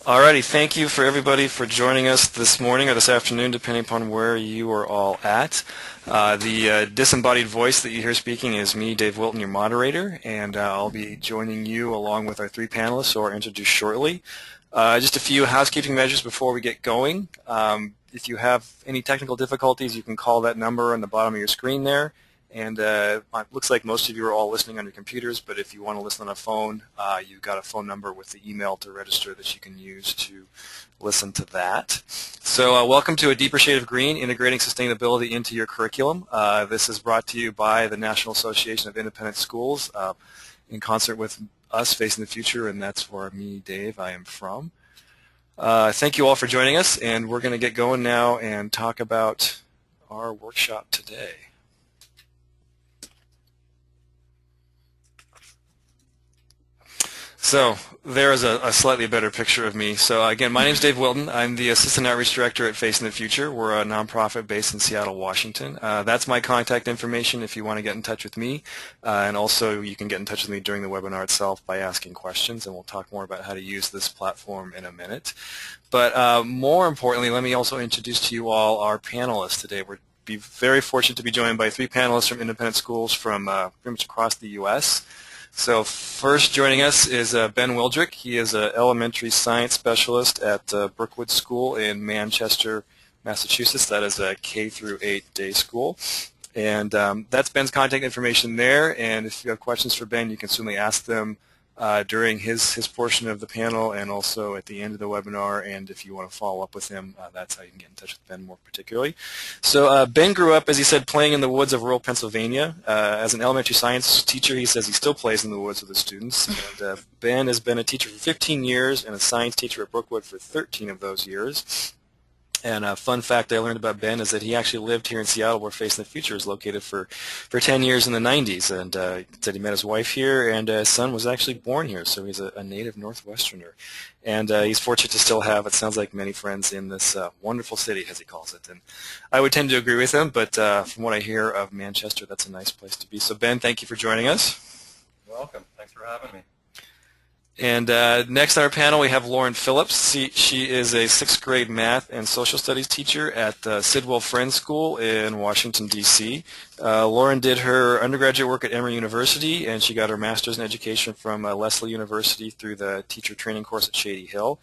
Alrighty, thank you for everybody for joining us this morning or this afternoon, depending upon where you are all at. The disembodied voice that you hear speaking is me, Dave Wilton, your moderator, and I'll be joining you along with our three panelists who are introduced shortly. Just a few housekeeping measures before we get going. If you have any technical difficulties, you can call that number on the bottom of your screen there. And it looks like most of you are all listening on your computers, but if you want to listen on a phone, you've got a phone number with the email to register that you can use to listen to that. So welcome to A Deeper Shade of Green, Integrating Sustainability into Your Curriculum. This is brought to you by the National Association of Independent Schools in concert with us, Facing the Future, and that's where me, Dave, I am from. Thank you all for joining us, and we're going to get going now and talk about our workshop today. So there is a slightly better picture of me. So again, my name is Dave Wilton. I'm the Assistant Outreach Director at Facing the Future. We're a nonprofit based in Seattle, Washington. That's my contact information if you want to get in touch with me. And also you can get in touch with me during the webinar itself by asking questions, and we'll talk more about how to use this platform in a minute. But more importantly, let me also introduce to you all our panelists today. We're very fortunate to be joined by three panelists from independent schools from pretty much across the U.S. So first joining us is Ben Wildrick. He is an elementary science specialist at Brookwood School in Manchester, Massachusetts. That is a K through 8 day school. And that's Ben's contact information there. And if you have questions for Ben, you can certainly ask them during his portion of the panel and also at the end of the webinar. And if you want to follow up with him, that's how you can get in touch with Ben more particularly. So Ben grew up, as he said, playing in the woods of rural Pennsylvania. As an elementary science teacher, he says he still plays in the woods with his students. And Ben has been a teacher for 15 years and a science teacher at Brookwood for 13 of those years. And a fun fact I learned about Ben is that he actually lived here in Seattle where Facing the Future is located for 10 years in the 90s. And he said he met his wife here, and his son was actually born here, so he's a native Northwesterner. And he's fortunate to still have, it sounds like, many friends in this wonderful city, as he calls it. And I would tend to agree with him, but from what I hear of Manchester, that's a nice place to be. So Ben, thank you for joining us. You're welcome. Thanks for having me. And next on our panel we have Lauren Phillips. She is a 6th grade math and social studies teacher at Sidwell Friends School in Washington, D.C. Lauren did her undergraduate work at Emory University, and she got her master's in education from Lesley University through the teacher training course at Shady Hill.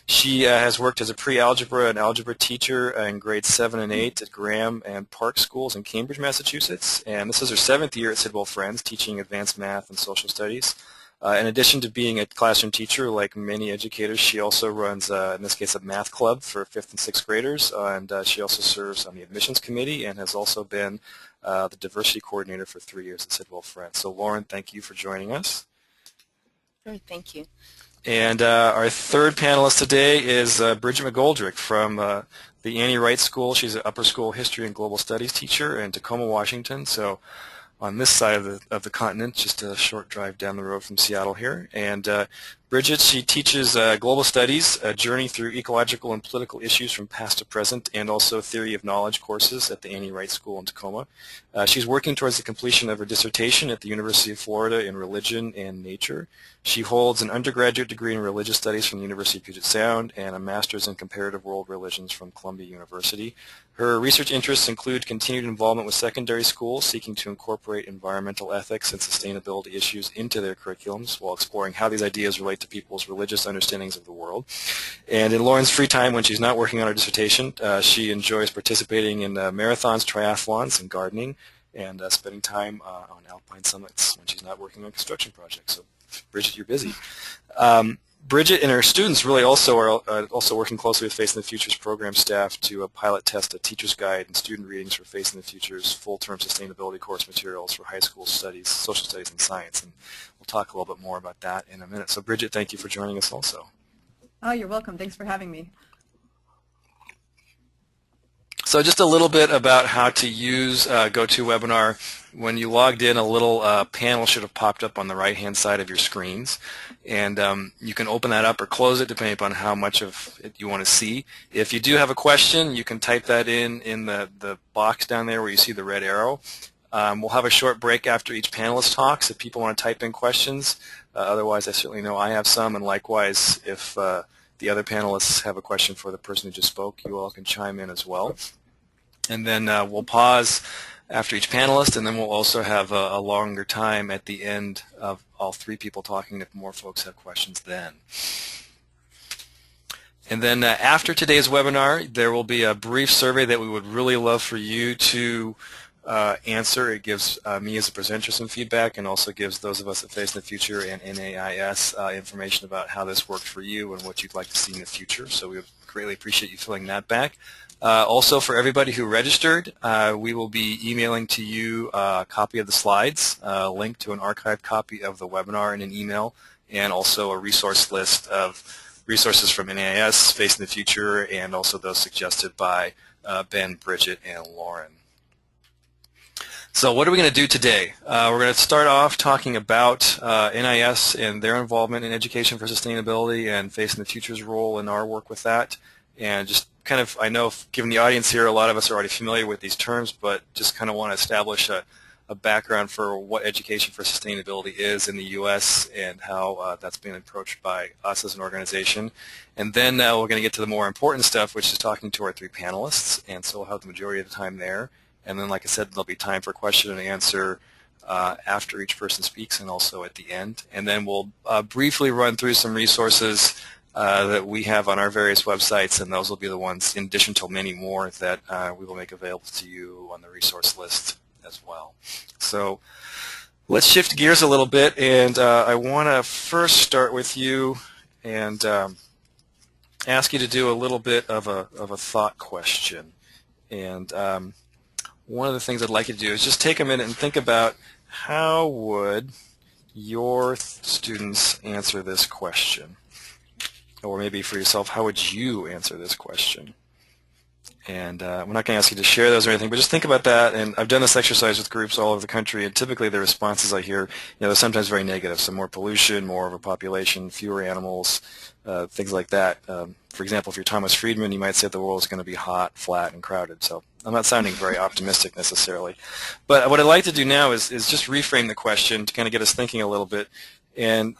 She has worked as a pre-algebra and algebra teacher in grades 7 and 8 at Graham and Park Schools in Cambridge, Massachusetts. And this is her 7th year at Sidwell Friends, teaching advanced math and social studies. In addition to being a classroom teacher, like many educators, she also runs, in this case, a math club for 5th and 6th graders, and she also serves on the admissions committee and has also been the diversity coordinator for 3 years at Sidwell Friends. So, Lauren, thank you for joining us. Thank you. And our third panelist today is Bridget McGoldrick from the Annie Wright School. She's an upper school history and global studies teacher in Tacoma, Washington. So, on this side of the continent, just a short drive down the road from Seattle here. And Bridget, she teaches global studies, a journey through ecological and political issues from past to present, and also theory of knowledge courses at the Annie Wright School in Tacoma. She's working towards the completion of her dissertation at the University of Florida in religion and nature. She holds an undergraduate degree in religious studies from the University of Puget Sound and a master's in comparative world religions from Columbia University. Her research interests include continued involvement with secondary schools seeking to incorporate environmental ethics and sustainability issues into their curriculums while exploring how these ideas relate to people's religious understandings of the world. And in Lauren's free time when she's not working on her dissertation, she enjoys participating in marathons, triathlons, and gardening, and spending time on alpine summits when she's not working on construction projects. So, Bridget, you're busy. Bridget and her students really also are also working closely with Facing the Future's program staff to pilot test a teacher's guide and student readings for Facing the Future's full-term sustainability course materials for high school studies, social studies, and science. And we'll talk a little bit more about that in a minute. So, Bridget, thank you for joining us also. Oh, you're welcome. Thanks for having me. So just a little bit about how to use GoToWebinar. When you logged in, a little panel should have popped up on the right-hand side of your screens. And you can open that up or close it depending upon how much of it you want to see. If you do have a question, you can type that in the box down there where you see the red arrow. We'll have a short break after each panelist talks if people want to type in questions. Otherwise, I certainly know I have some, and likewise, if the other panelists have a question for the person who just spoke, you all can chime in as well. And then we'll pause after each panelist, and then we'll also have a longer time at the end of all three people talking if more folks have questions then. And then after today's webinar, there will be a brief survey that we would really love for you to answer. It gives me as a presenter some feedback, and also gives those of us at Face in the Future and NAIS information about how this worked for you and what you'd like to see in the future. So we would greatly appreciate you filling that back. Also, for everybody who registered, we will be emailing to you a copy of the slides, a link to an archived copy of the webinar in an email, and also a resource list of resources from NAIS, Face in the Future, and also those suggested by Ben, Bridget, and Lauren. So what are we going to do today? We're going to start off talking about NIS and their involvement in education for sustainability and Face in the Future's role in our work with that. And just kind of, I know given the audience here, a lot of us are already familiar with these terms, but just kind of want to establish a background for what education for sustainability is in the U.S. and how that's being approached by us as an organization. And then we're going to get to the more important stuff, which is talking to our three panelists, and so we'll have the majority of the time there. And then, like I said, there'll be time for question and answer after each person speaks and also at the end. And then we'll briefly run through some resources that we have on our various websites, and those will be the ones, in addition to many more, that we will make available to you on the resource list as well. So let's shift gears a little bit, and I want to first start with you and ask you to do a little bit of a thought question. And one of the things I'd like you to do is just take a minute and think about how would your students answer this question? Or maybe for yourself, how would you answer this question? And we're not going to ask you to share those or anything, but just think about that. And I've done this exercise with groups all over the country, and typically the responses I hear, they're sometimes very negative. So more pollution, more overpopulation, fewer animals, things like that. For example, if you're Thomas Friedman, you might say the world is going to be hot, flat, and crowded. So I'm not sounding very optimistic necessarily. But what I'd like to do now is just reframe the question to kind of get us thinking a little bit. And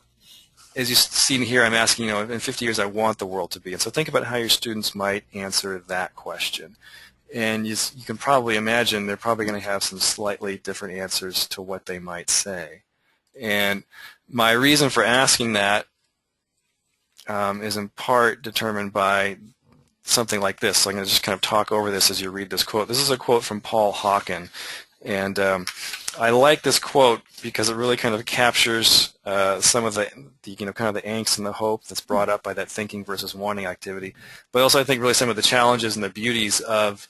as you see here, I'm asking, in 50 years I want the world to be. And so think about how your students might answer that question. And you can probably imagine they're probably going to have some slightly different answers to what they might say. And my reason for asking that is in part determined by something like this. So I'm going to just kind of talk over this as you read this quote. This is a quote from Paul Hawken. And I like this quote because it really kind of captures some of the kind of the angst and the hope that's brought up by that thinking versus wanting activity, but also I think really some of the challenges and the beauties of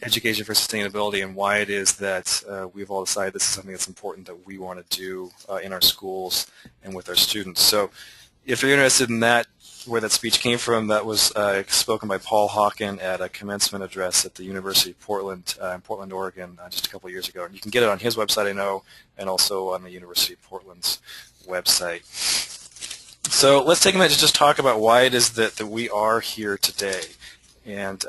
education for sustainability and why it is that we've all decided this is something that's important that we want to do in our schools and with our students. So if you're interested in that, where that speech came from, that was spoken by Paul Hawken at a commencement address at the University of Portland in Portland, Oregon, just a couple of years ago. And you can get it on his website, I know, and also on the University of Portland's website. So let's take a minute to just talk about why it is that we are here today. And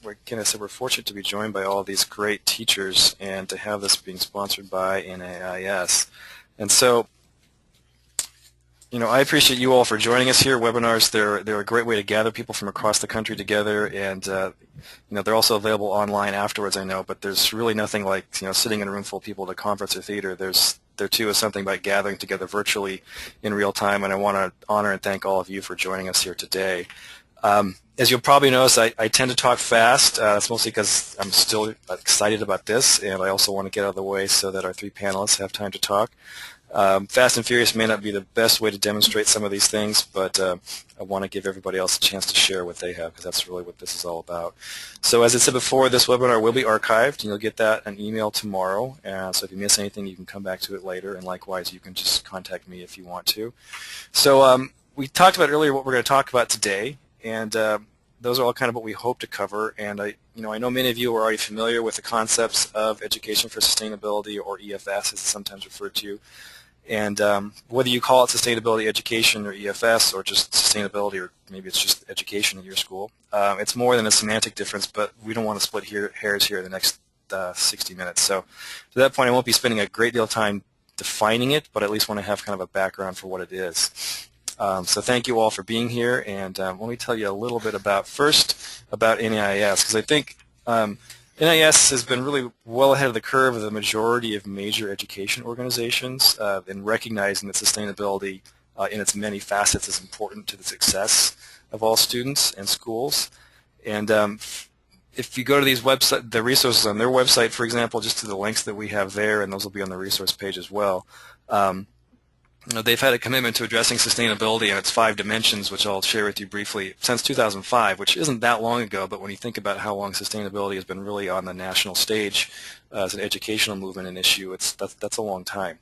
we're fortunate to be joined by all of these great teachers and to have this being sponsored by NAIS. And so, I appreciate you all for joining us here. Webinars, they're a great way to gather people from across the country together, and they're also available online afterwards, I know, but there's really nothing like sitting in a room full of people at a conference or theater. There too is something about gathering together virtually in real time, and I want to honor and thank all of you for joining us here today. As you'll probably notice, I tend to talk fast. That's mostly because I'm still excited about this, and I also want to get out of the way so that our three panelists have time to talk. Fast and Furious may not be the best way to demonstrate some of these things, but I want to give everybody else a chance to share what they have, because that's really what this is all about. So as I said before, this webinar will be archived, and you'll get that an email tomorrow. So if you miss anything, you can come back to it later, and likewise, you can just contact me if you want to. So we talked about earlier what we're going to talk about today, and those are all kind of what we hope to cover. And I know many of you are already familiar with the concepts of education for sustainability, or EFS as it's sometimes referred to. And whether you call it sustainability education or EFS or just sustainability, or maybe it's just education at your school, it's more than a semantic difference, but we don't want to split hairs here in the next 60 minutes. So to that point, I won't be spending a great deal of time defining it, but at least want to have kind of a background for what it is. So thank you all for being here, and let me tell you a little bit first about NAIS, because I think NAIS has been really well ahead of the curve of the majority of major education organizations in recognizing that sustainability in its many facets is important to the success of all students and schools. And if you go to the resources on their website, for example, just to the links that we have there, and those will be on the resource page as well, they've had a commitment to addressing sustainability in its 5 dimensions, which I'll share with you briefly, since 2005, which isn't that long ago, but when you think about how long sustainability has been really on the national stage as an educational movement and issue, that's a long time.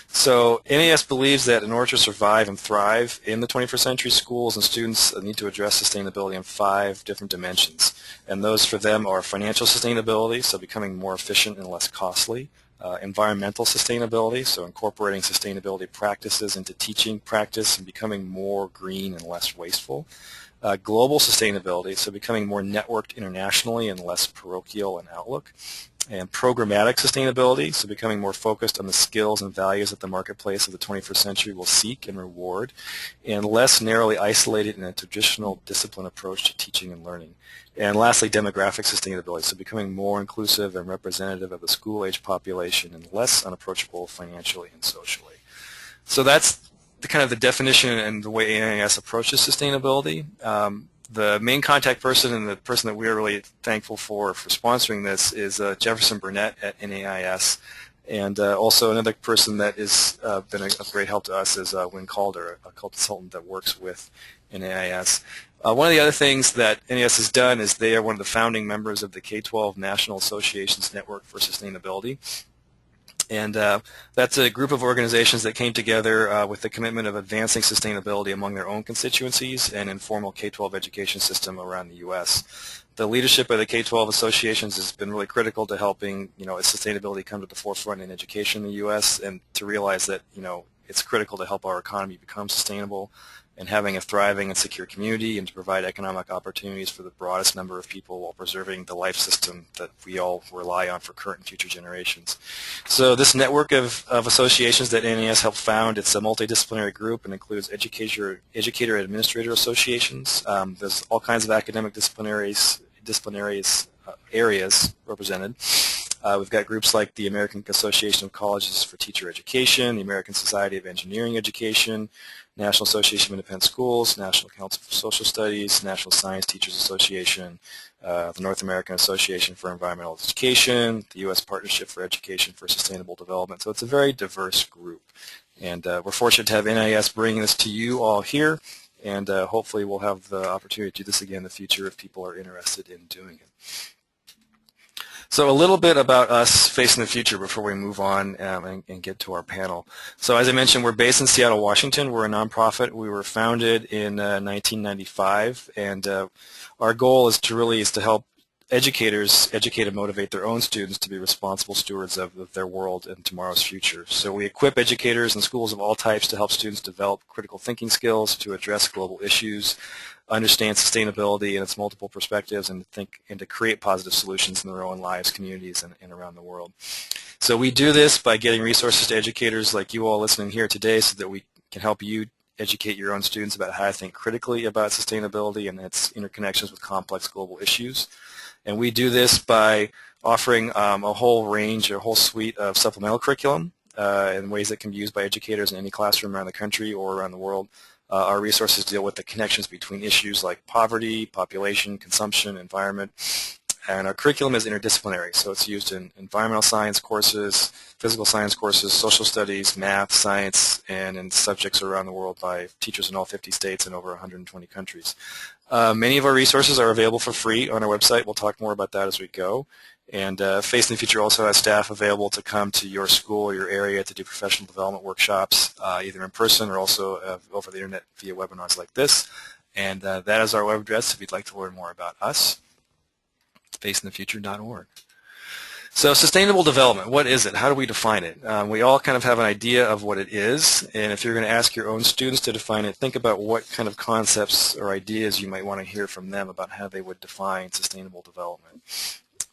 So NAS believes that in order to survive and thrive in the 21st century, schools and students need to address sustainability in 5 different dimensions. And those for them are financial sustainability, so becoming more efficient and less costly. Environmental sustainability, so incorporating sustainability practices into teaching practice and becoming more green and less wasteful. Global sustainability, so becoming more networked internationally and less parochial in outlook. And programmatic sustainability, so becoming more focused on the skills and values that the marketplace of the 21st century will seek and reward, and less narrowly isolated in a traditional discipline approach to teaching and learning. And lastly, demographic sustainability, so becoming more inclusive and representative of the school-age population and less unapproachable financially and socially. So that's the definition and the way NAIS approaches sustainability. The main contact person and the person that we're really thankful for sponsoring this is Jefferson Burnett at NAIS, and also another person that has been of great help to us is Wynn Calder, a consultant that works with NAIS. One of the other things that NAIS has done is they are one of the founding members of the K-12 National Associations Network for Sustainability. And that's a group of organizations that came together with the commitment of advancing sustainability among their own constituencies and informal K-12 education system around the U.S. The leadership of the K-12 associations has been really critical to helping, sustainability come to the forefront in education in the U.S. and to realize that, it's critical to help our economy become sustainable and having a thriving and secure community and to provide economic opportunities for the broadest number of people while preserving the life system that we all rely on for current and future generations. So this network of associations that NAS helped found, it's a multidisciplinary group and includes educator and administrator associations. There's all kinds of academic disciplinary areas represented. We've got groups like the American Association of Colleges for Teacher Education, the American Society of Engineering Education, National Association of Independent Schools, National Council for Social Studies, National Science Teachers Association, the North American Association for Environmental Education, the U.S. Partnership for Education for Sustainable Development. So it's a very diverse group. And we're fortunate to have NIS bringing this to you all here, and hopefully we'll have the opportunity to do this again in the future if people are interested in doing it. So a little bit about us facing the future before we move on and get to our panel. So as I mentioned, we're based in Seattle, Washington. We're a nonprofit. We were founded in 1995, and our goal is to help educators educate and motivate their own students to be responsible stewards of their world and tomorrow's future. So we equip educators and schools of all types to help students develop critical thinking skills, to address global issues, understand sustainability and its multiple perspectives, and to create positive solutions in their own lives, communities, and around the world. So we do this by getting resources to educators like you all listening here today so that we can help you educate your own students about how to think critically about sustainability and its interconnections with complex global issues. And we do this by offering a whole suite of supplemental curriculum in ways that can be used by educators in any classroom around the country or around the world. Our resources deal with the connections between issues like poverty, population, consumption, environment, and our curriculum is interdisciplinary, so it's used in environmental science courses, physical science courses, social studies, math, science, and in subjects around the world by teachers in all 50 states and over 120 countries. Many of our resources are available for free on our website. We'll talk more about that as we go. And Facing the Future also has staff available to come to your school or your area to do professional development workshops, either in person or also over the internet via webinars like this. And that is our web address if you'd like to learn more about us. It's facingthefuture.org. So sustainable development, what is it? How do we define it? We all kind of have an idea of what it is, and if you're going to ask your own students to define it, think about what kind of concepts or ideas you might want to hear from them about how they would define sustainable development.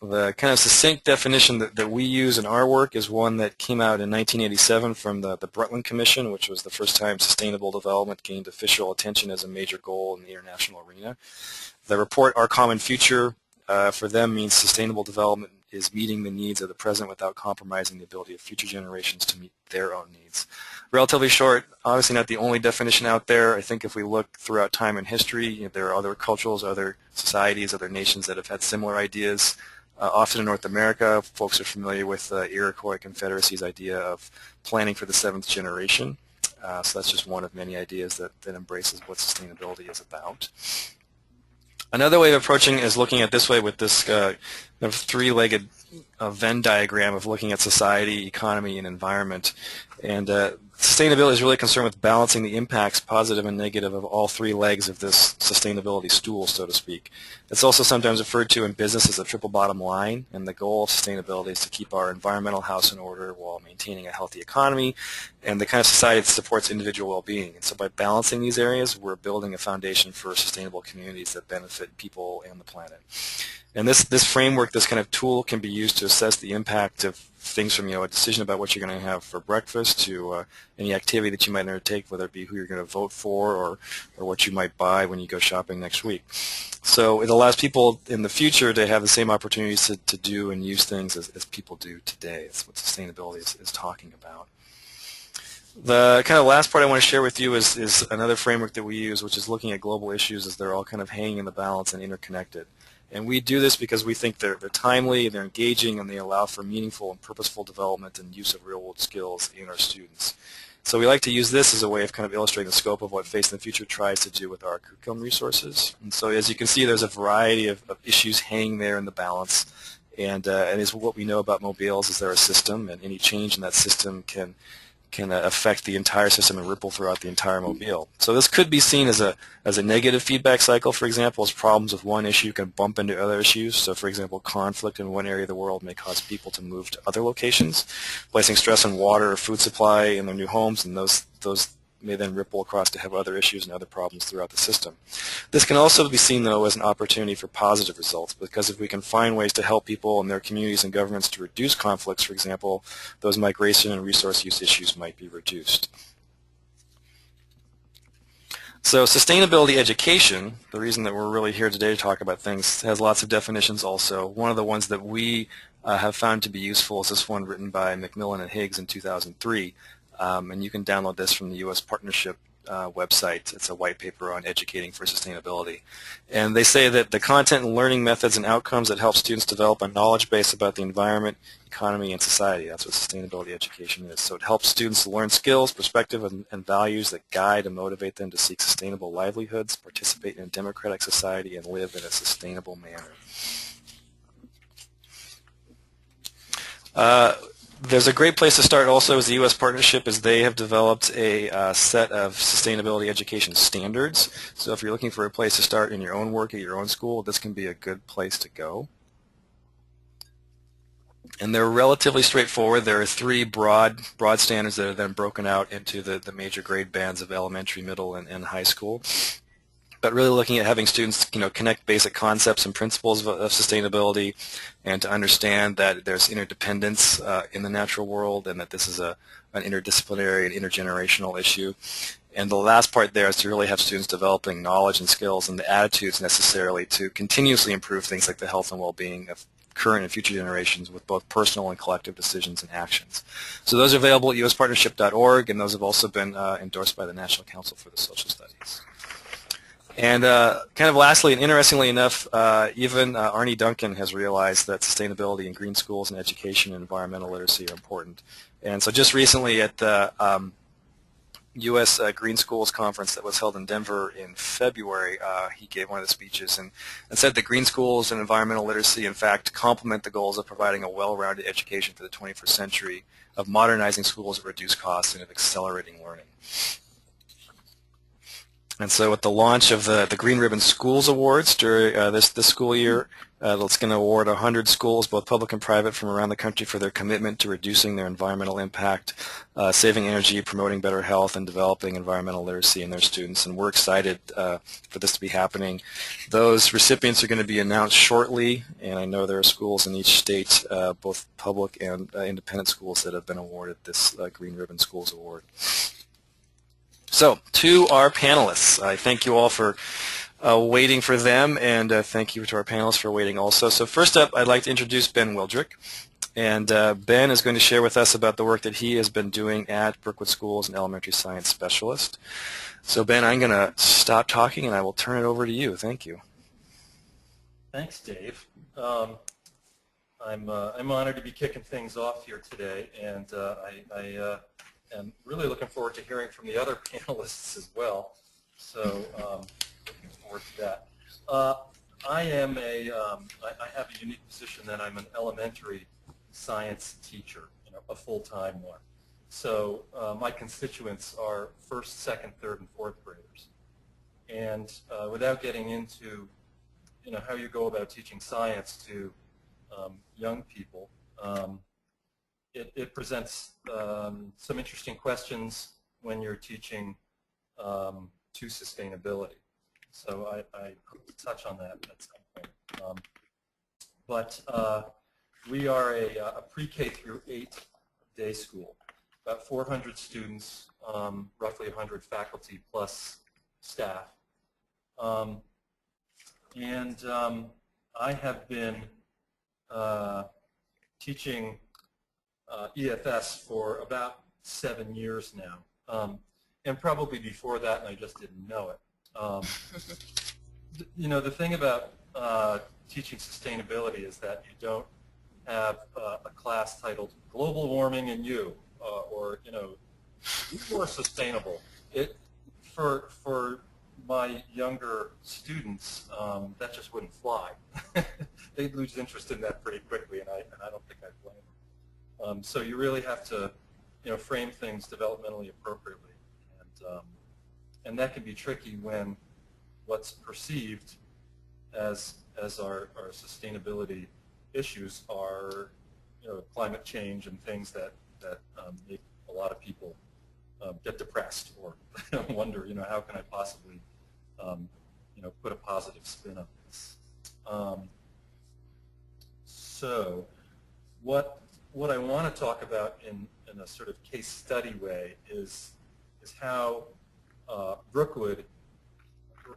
The kind of succinct definition that we use in our work is one that came out in 1987 from the Brundtland Commission, which was the first time sustainable development gained official attention as a major goal in the international arena. The report, Our Common Future, for them means sustainable development is meeting the needs of the present without compromising the ability of future generations to meet their own needs. Relatively short, obviously not the only definition out there. I think if we look throughout time and history, there are other cultures, other societies, other nations that have had similar ideas. Often in North America, folks are familiar with the Iroquois Confederacy's idea of planning for the seventh generation. So that's just one of many ideas that embraces what sustainability is about. Another way of approaching is looking at this way with this three-legged Venn diagram of looking at society, economy, and environment. And sustainability is really concerned with balancing the impacts, positive and negative, of all three legs of this sustainability stool, so to speak. It's also sometimes referred to in business as a triple bottom line, and the goal of sustainability is to keep our environmental house in order while maintaining a healthy economy and the kind of society that supports individual well-being. And so by balancing these areas, we're building a foundation for sustainable communities that benefit people and the planet. And this framework, this kind of tool, can be used to assess the impact of things from a decision about what you're going to have for breakfast to any activity that you might undertake, whether it be who you're going to vote for or what you might buy when you go shopping next week. So it allows people in the future to have the same opportunities to do and use things as people do today. That's what sustainability is talking about. The kind of last part I want to share with you is another framework that we use, which is looking at global issues as they're all kind of hanging in the balance and interconnected. And we do this because we think they're timely, they're engaging, and they allow for meaningful and purposeful development and use of real-world skills in our students. So we like to use this as a way of kind of illustrating the scope of what Face in the Future tries to do with our curriculum resources. And so as you can see, there's a variety of issues hanging there in the balance. And is what we know about mobiles is they're a system, and any change in that system can affect the entire system and ripple throughout the entire mobile. So this could be seen as a negative feedback cycle, for example, as problems with one issue can bump into other issues. So for example, conflict in one area of the world may cause people to move to other locations, placing stress on water or food supply in their new homes, and those may then ripple across to have other issues and other problems throughout the system. This can also be seen, though, as an opportunity for positive results, because if we can find ways to help people and their communities and governments to reduce conflicts, for example, those migration and resource use issues might be reduced. So sustainability education, the reason that we're really here today to talk about things, has lots of definitions also. One of the ones that we have found to be useful is this one written by McMillan and Higgs in 2003. And you can download this from the U.S. Partnership website. It's a white paper on educating for sustainability. And they say that the content and learning methods and outcomes that help students develop a knowledge base about the environment, economy, and society. That's what sustainability education is. So it helps students learn skills, perspective, and values that guide and motivate them to seek sustainable livelihoods, participate in a democratic society, and live in a sustainable manner. There's a great place to start also is the U.S. Partnership, as they have developed a set of sustainability education standards. So if you're looking for a place to start in your own work at your own school, this can be a good place to go. And they're relatively straightforward. There are three broad standards that are then broken out into the major grade bands of elementary, middle, and high school. But really looking at having students, connect basic concepts and principles of sustainability, and to understand that there's interdependence in the natural world, and that this is an interdisciplinary and intergenerational issue. And the last part there is to really have students developing knowledge and skills and the attitudes necessarily to continuously improve things like the health and well-being of current and future generations with both personal and collective decisions and actions. So those are available at uspartnership.org, and those have also been endorsed by the National Council for the Social Studies. And kind of lastly, and interestingly enough, even Arne Duncan has realized that sustainability in green schools and education and environmental literacy are important. And so just recently at the U.S. Green Schools Conference that was held in Denver in February, he gave one of the speeches and said that green schools and environmental literacy, in fact, complement the goals of providing a well-rounded education for the 21st century, of modernizing schools at reduced costs, and of accelerating learning. And so with the launch of the Green Ribbon Schools Awards during this school year, it's going to award 100 schools, both public and private, from around the country for their commitment to reducing their environmental impact, saving energy, promoting better health, and developing environmental literacy in their students. And we're excited for this to be happening. Those recipients are going to be announced shortly, and I know there are schools in each state, both public and independent schools, that have been awarded this Green Ribbon Schools Award. So, to our panelists, I thank you all for waiting for them, and thank you to our panelists for waiting also. So first up, I'd like to introduce Ben Wildrick. And Ben is going to share with us about the work that he has been doing at Brookwood School as an elementary science specialist. So Ben, I'm going to stop talking, and I will turn it over to you. Thank you. Thanks, Dave. I'm honored to be kicking things off here today, and I am really looking forward to hearing from the other panelists as well. So looking forward to that. I have a unique position that I'm an elementary science teacher, a full-time one. So my constituents are first, second, third, and fourth graders. And without getting into how you go about teaching science to young people, it presents some interesting questions when you're teaching to sustainability. So I hope to touch on that at some point. But we are a pre-K through 8 day school, about 400 students, roughly 100 faculty plus staff. And I have been teaching EFS for about 7 years now, and probably before that, and I just didn't know it. The thing about teaching sustainability is that you don't have a class titled Global Warming and You, or be more sustainable. For my younger students, that just wouldn't fly. They'd lose interest in that pretty quickly, and I don't think I'd blame them. So you really have to, frame things developmentally appropriately, and that can be tricky when what's perceived as our sustainability issues are, climate change and things that make a lot of people get depressed or wonder, how can I possibly, put a positive spin on this. So what I want to talk about in a sort of case study way is how Brookwood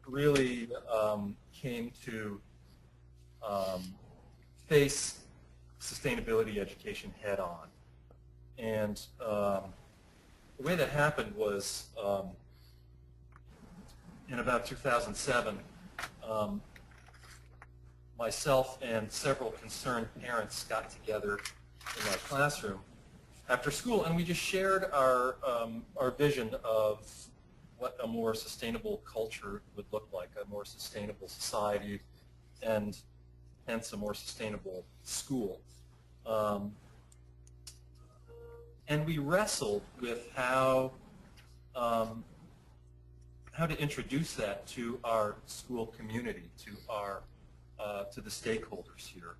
really came to face sustainability education head on. And the way that happened was in about 2007, myself and several concerned parents got together in my classroom after school, and we just shared our vision of what a more sustainable culture would look like, a more sustainable society, and hence a more sustainable school. And we wrestled with how to introduce that to our school community, to the stakeholders here,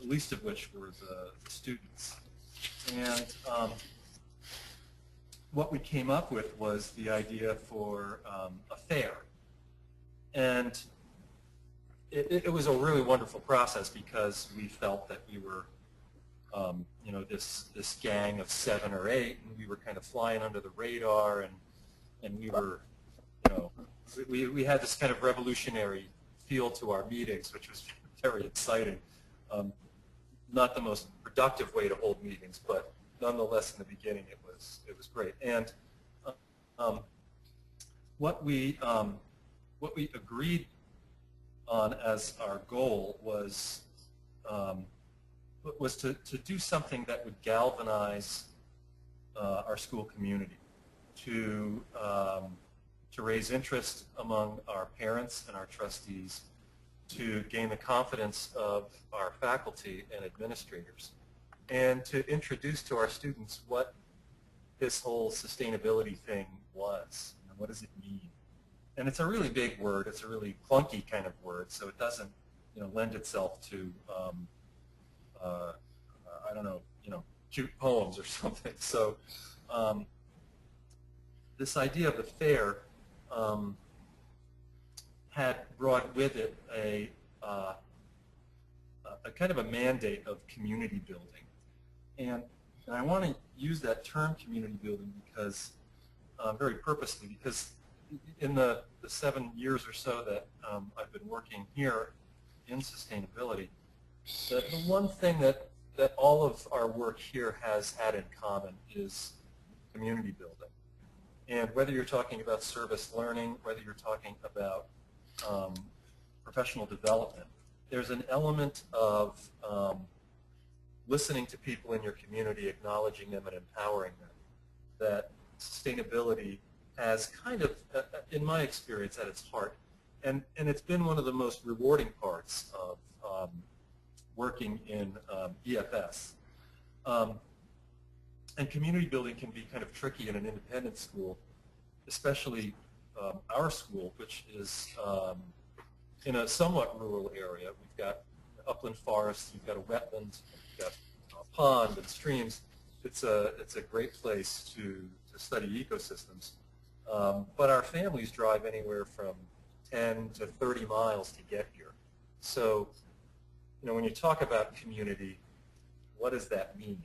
least of which were the students. And what we came up with was the idea for a fair. And it was a really wonderful process because we felt that we were, this gang of 7 or 8, and we were kind of flying under the radar, and we were, we had this kind of revolutionary feel to our meetings, which was very exciting. Not the most productive way to hold meetings, but nonetheless, in the beginning, it was great. And what we agreed on as our goal was to do something that would galvanize our school community, to raise interest among our parents and our trustees, to gain the confidence of our faculty and administrators, and to introduce to our students what this whole sustainability thing was, and what does it mean. and it's a really big word. It's a really clunky kind of word, so it doesn't, lend itself to, I don't know, cute poems or something. So this idea of the fair had brought with it a kind of a mandate of community building, and I want to use that term community building because very purposely, because in the 7 years or so that I've been working here in sustainability, the one thing that all of our work here has had in common is community building. And whether you're talking about service learning, whether you're talking about professional development, there's an element of listening to people in your community, acknowledging them and empowering them, that sustainability has kind of, in my experience, at its heart. And it's been one of the most rewarding parts of working in EFS. And community building can be kind of tricky in an independent school, especially our school, which is in a somewhat rural area. We've got upland forests, we've got a wetland, we've got a pond and streams. It's a great place to study ecosystems. But our families drive anywhere from 10 to 30 miles to get here. So, when you talk about community, what does that mean?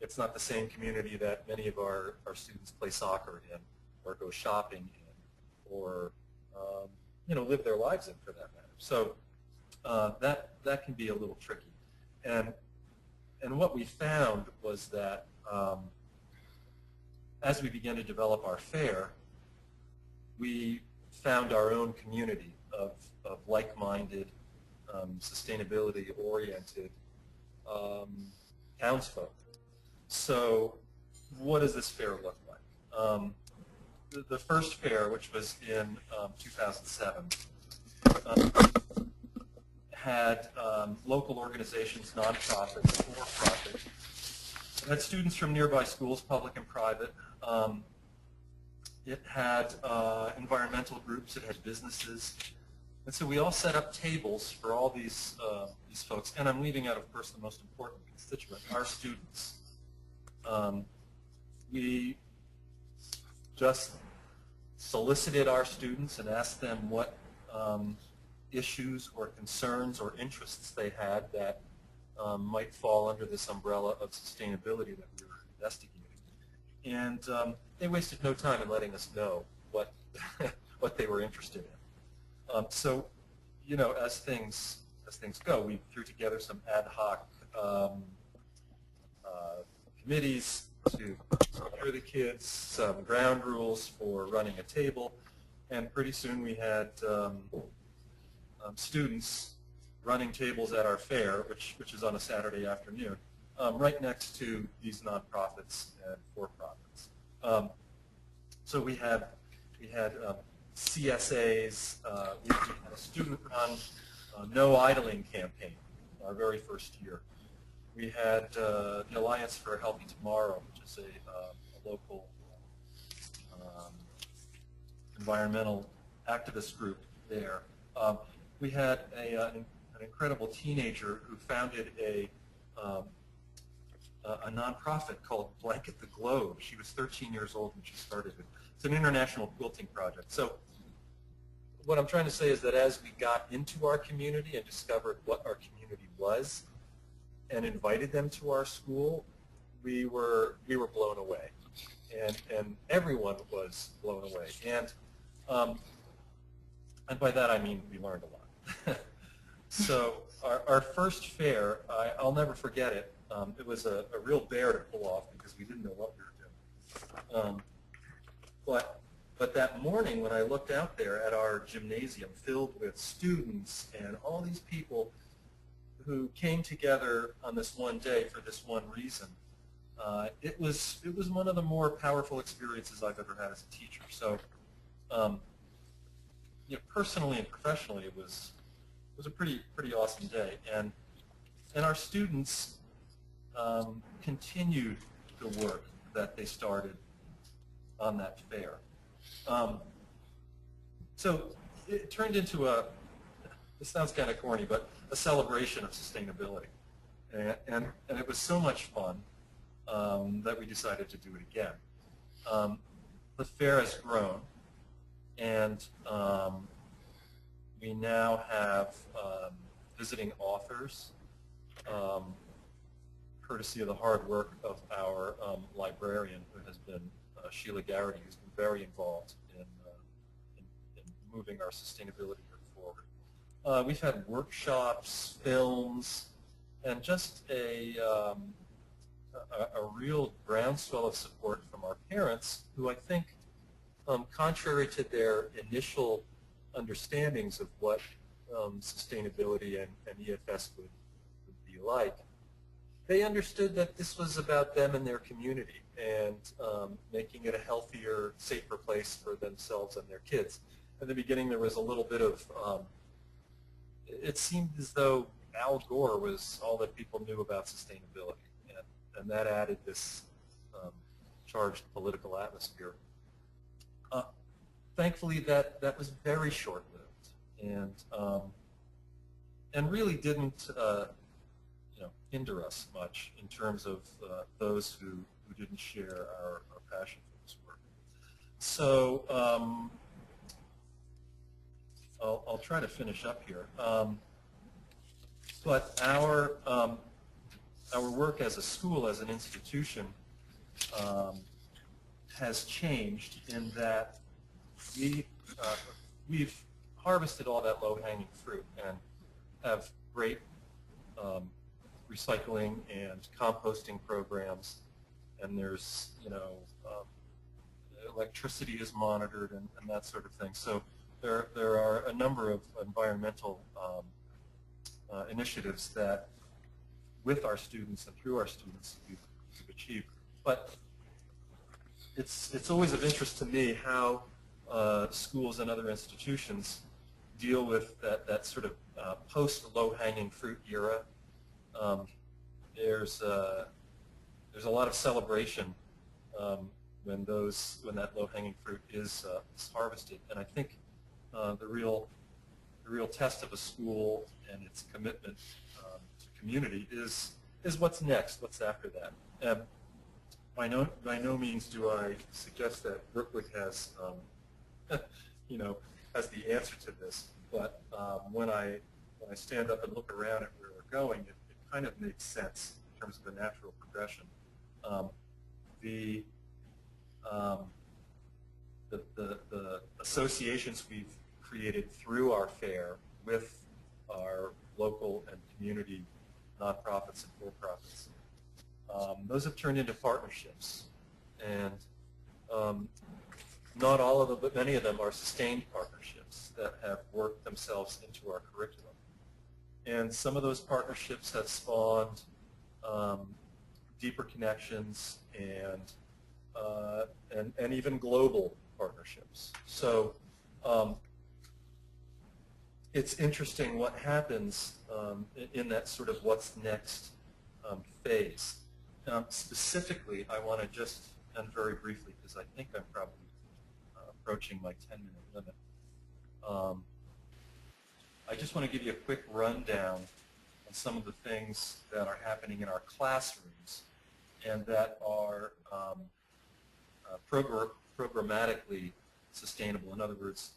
It's not the same community that many of our students play soccer in, or go shopping in, or live their lives in, for that matter. So that can be a little tricky. And what we found was that as we began to develop our fair, we found our own community of like-minded, sustainability-oriented townsfolk. So what does this fair look like? The first fair, which was in 2007, had local organizations, nonprofits, for-profit. It had students from nearby schools, public and private. It had environmental groups. It had businesses. And so we all set up tables for all these folks. And I'm leaving out, of course, the most important constituent, our students. We just solicited our students and asked them what issues or concerns or interests they had that might fall under this umbrella of sustainability that we were investigating. And they wasted no time in letting us know what what they were interested in. So, as things go, we threw together some ad hoc committees to secure the kids, some ground rules for running a table, and pretty soon we had students running tables at our fair, which is on a Saturday afternoon, right next to these nonprofits and for-profits. So we had CSAs, we had a student-run no idling campaign our very first year. We had the Alliance for a Healthy Tomorrow, which is a local environmental activist group there. We had an incredible teenager who founded a nonprofit called Blanket the Globe. She was 13 years old when she started it. It's an international quilting project. So what I'm trying to say is that as we got into our community and discovered what our community was and invited them to our school, we were blown away. And everyone was blown away. And by that I mean we learned a lot. So our first fair, I'll never forget it. It was a real bear to pull off because we didn't know what we were doing. But that morning when I looked out there at our gymnasium filled with students and all these people who came together on this one day for this one reason, it was one of the more powerful experiences I've ever had as a teacher. So personally and professionally, it was a pretty awesome day. And our students continued the work that they started on that fair. So it turned into this sounds kind of corny, but a celebration of sustainability. And it was so much fun that we decided to do it again. The fair has grown, and we now have visiting authors, courtesy of the hard work of our librarian, who has been Sheila Garrity, who's been very involved in moving our sustainability work forward. We've had workshops, films, and just a real groundswell of support from our parents, who I think, contrary to their initial understandings of what sustainability and EFS would be like, they understood that this was about them and their community, and making it a healthier, safer place for themselves and their kids. In the beginning, there was a little bit of, it seemed as though Al Gore was all that people knew about sustainability, and that added this charged political atmosphere. Thankfully, that was very short-lived, and really didn't hinder us much in terms of those who didn't share our passion for this work. So I'll try to finish up here. But our work as a school, as an institution, has changed in that we've harvested all that low-hanging fruit and have great recycling and composting programs, and there's electricity is monitored and that sort of thing. So there are a number of environmental initiatives that, with our students and through our students, we've achieved. But it's always of interest to me how schools and other institutions deal with that sort of post low-hanging fruit era. There's a lot of celebration when that low-hanging fruit is harvested, and I think the real test of a school and its commitment to community is what's next, what's after that. And by no means do I suggest that Brookwood has has the answer to this, but when I stand up and look around at where we're going, it kind of makes sense in terms of the natural progression. The associations we've created through our fair with our local and community nonprofits and for-profits, those have turned into partnerships, and not all of them, but many of them are sustained partnerships that have worked themselves into our curriculum. And some of those partnerships have spawned deeper connections and even global partnerships. So it's interesting what happens in that sort of what's next phase. Specifically, I want to just, and very briefly, because I think I'm probably approaching my 10-minute limit, I just want to give you a quick rundown on some of the things that are happening in our classrooms and that are programmatically sustainable. In other words,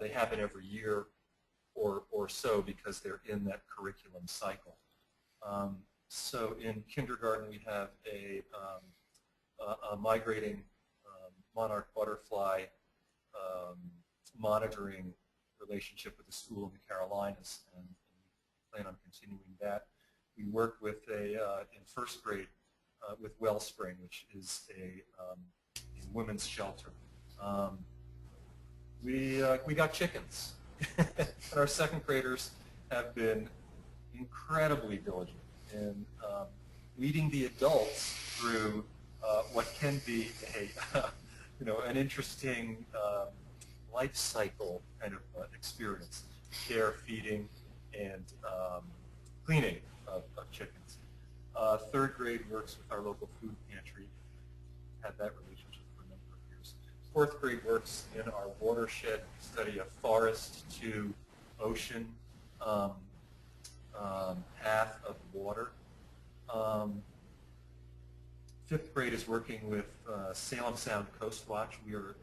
they happen every year or so because they're in that curriculum cycle. So in kindergarten, we have a migrating monarch butterfly monitoring relationship with the school in the Carolinas, and we plan on continuing that. We work with in first grade with Wellspring, which is a women's shelter. We got chickens, and our second graders have been incredibly diligent in leading the adults through what can be an interesting life cycle kind of experience: care, feeding, and cleaning of chickens. Third grade works with our local food pantry. Had that relationship for a number of years. fourth grade works in our watershed study of forest to ocean path of water. Fifth grade is working with Salem Sound Coast Watch. We are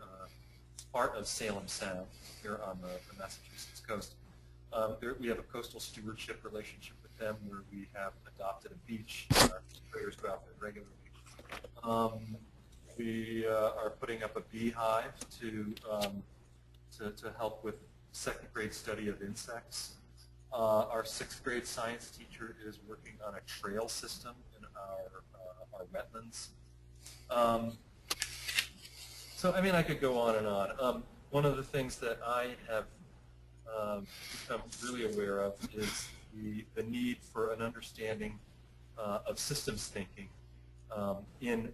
part of Salem Sound here on the Massachusetts coast. We have a coastal stewardship relationship with them where we have adopted a beach. Our fifth graders go out there regularly. We are putting up a beehive to help with second grade study of insects. Our sixth grade science teacher is working on a trail system in our wetlands. So, I mean, I could go on and on. One of the things that I have become really aware of is the need for an understanding of systems thinking in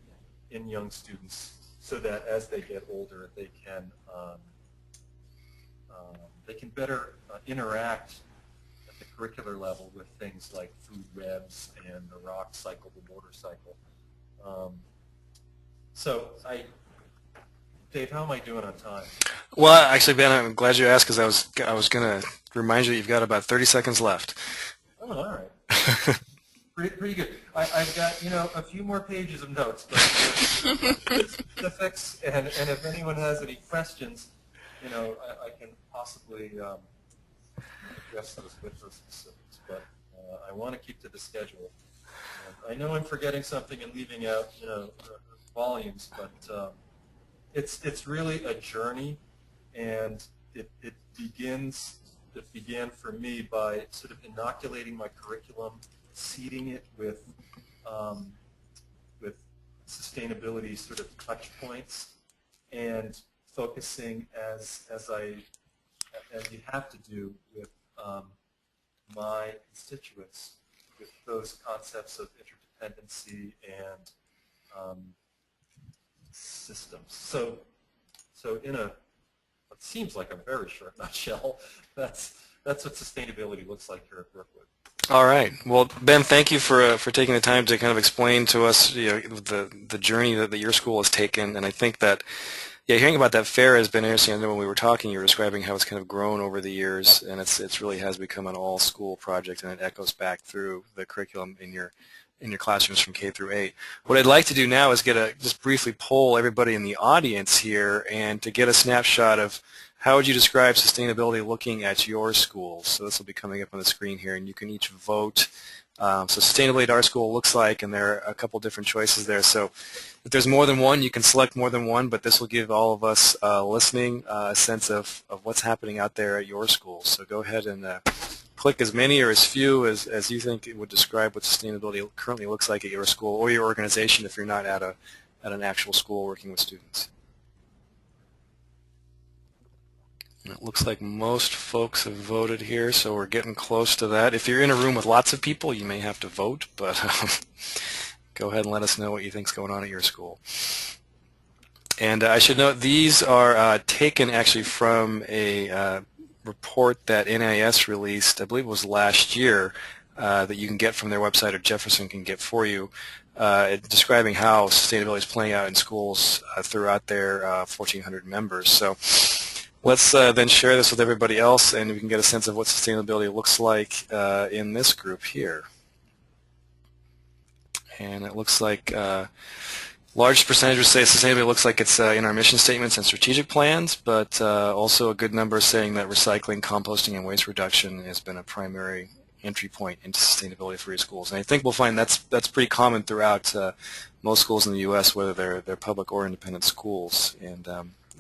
young students, so that as they get older, they can better interact at the curricular level with things like food webs and the rock cycle, the water cycle. Dave, how am I doing on time? Well, actually, Ben, I'm glad you asked, because I was going to remind you that you've got about 30 seconds left. Oh, all right. Pretty good. I've got, a few more pages of notes, but specifics, and if anyone has any questions, I can possibly address those with those specifics. But I want to keep to the schedule. I know I'm forgetting something and leaving out, volumes, but it's really a journey, and it began for me by sort of inoculating my curriculum, seeding it with sustainability sort of touch points, and focusing as you have to do with my constituents with those concepts of interdependency and systems. So in what seems like a very short nutshell, that's what sustainability looks like here at Brookwood. All right. Well, Ben, thank you for taking the time to kind of explain to us the journey that your school has taken. And I think that, hearing about that fair has been interesting. I know when we were talking, you were describing how it's kind of grown over the years, and it's really has become an all-school project, and it echoes back through the curriculum in your classrooms from K through 8. What I'd like to do now is just briefly poll everybody in the audience here, and to get a snapshot of how would you describe sustainability looking at your schools. So this will be coming up on the screen here, and you can each vote. So sustainability at our school looks like, and there are a couple different choices there. So if there's more than one, you can select more than one, but this will give all of us listening a sense of what's happening out there at your school. So go ahead and click as many or as few as you think it would describe what sustainability currently looks like at your school or your organization if you're not at an actual school working with students. And it looks like most folks have voted here, so we're getting close to that. If you're in a room with lots of people, you may have to vote, but go ahead and let us know what you think's going on at your school. And I should note these are taken actually from a report that NIS released, I believe it was last year, that you can get from their website or Jefferson can get for you, describing how sustainability is playing out in schools throughout their 1,400 members. So let's then share this with everybody else, and we can get a sense of what sustainability looks like in this group here. And it looks like large percentage would say sustainability looks like it's in our mission statements and strategic plans, but also a good number saying that recycling, composting, and waste reduction has been a primary entry point into sustainability for your schools. And I think we'll find that's pretty common throughout most schools in the U.S., whether they're public or independent schools. And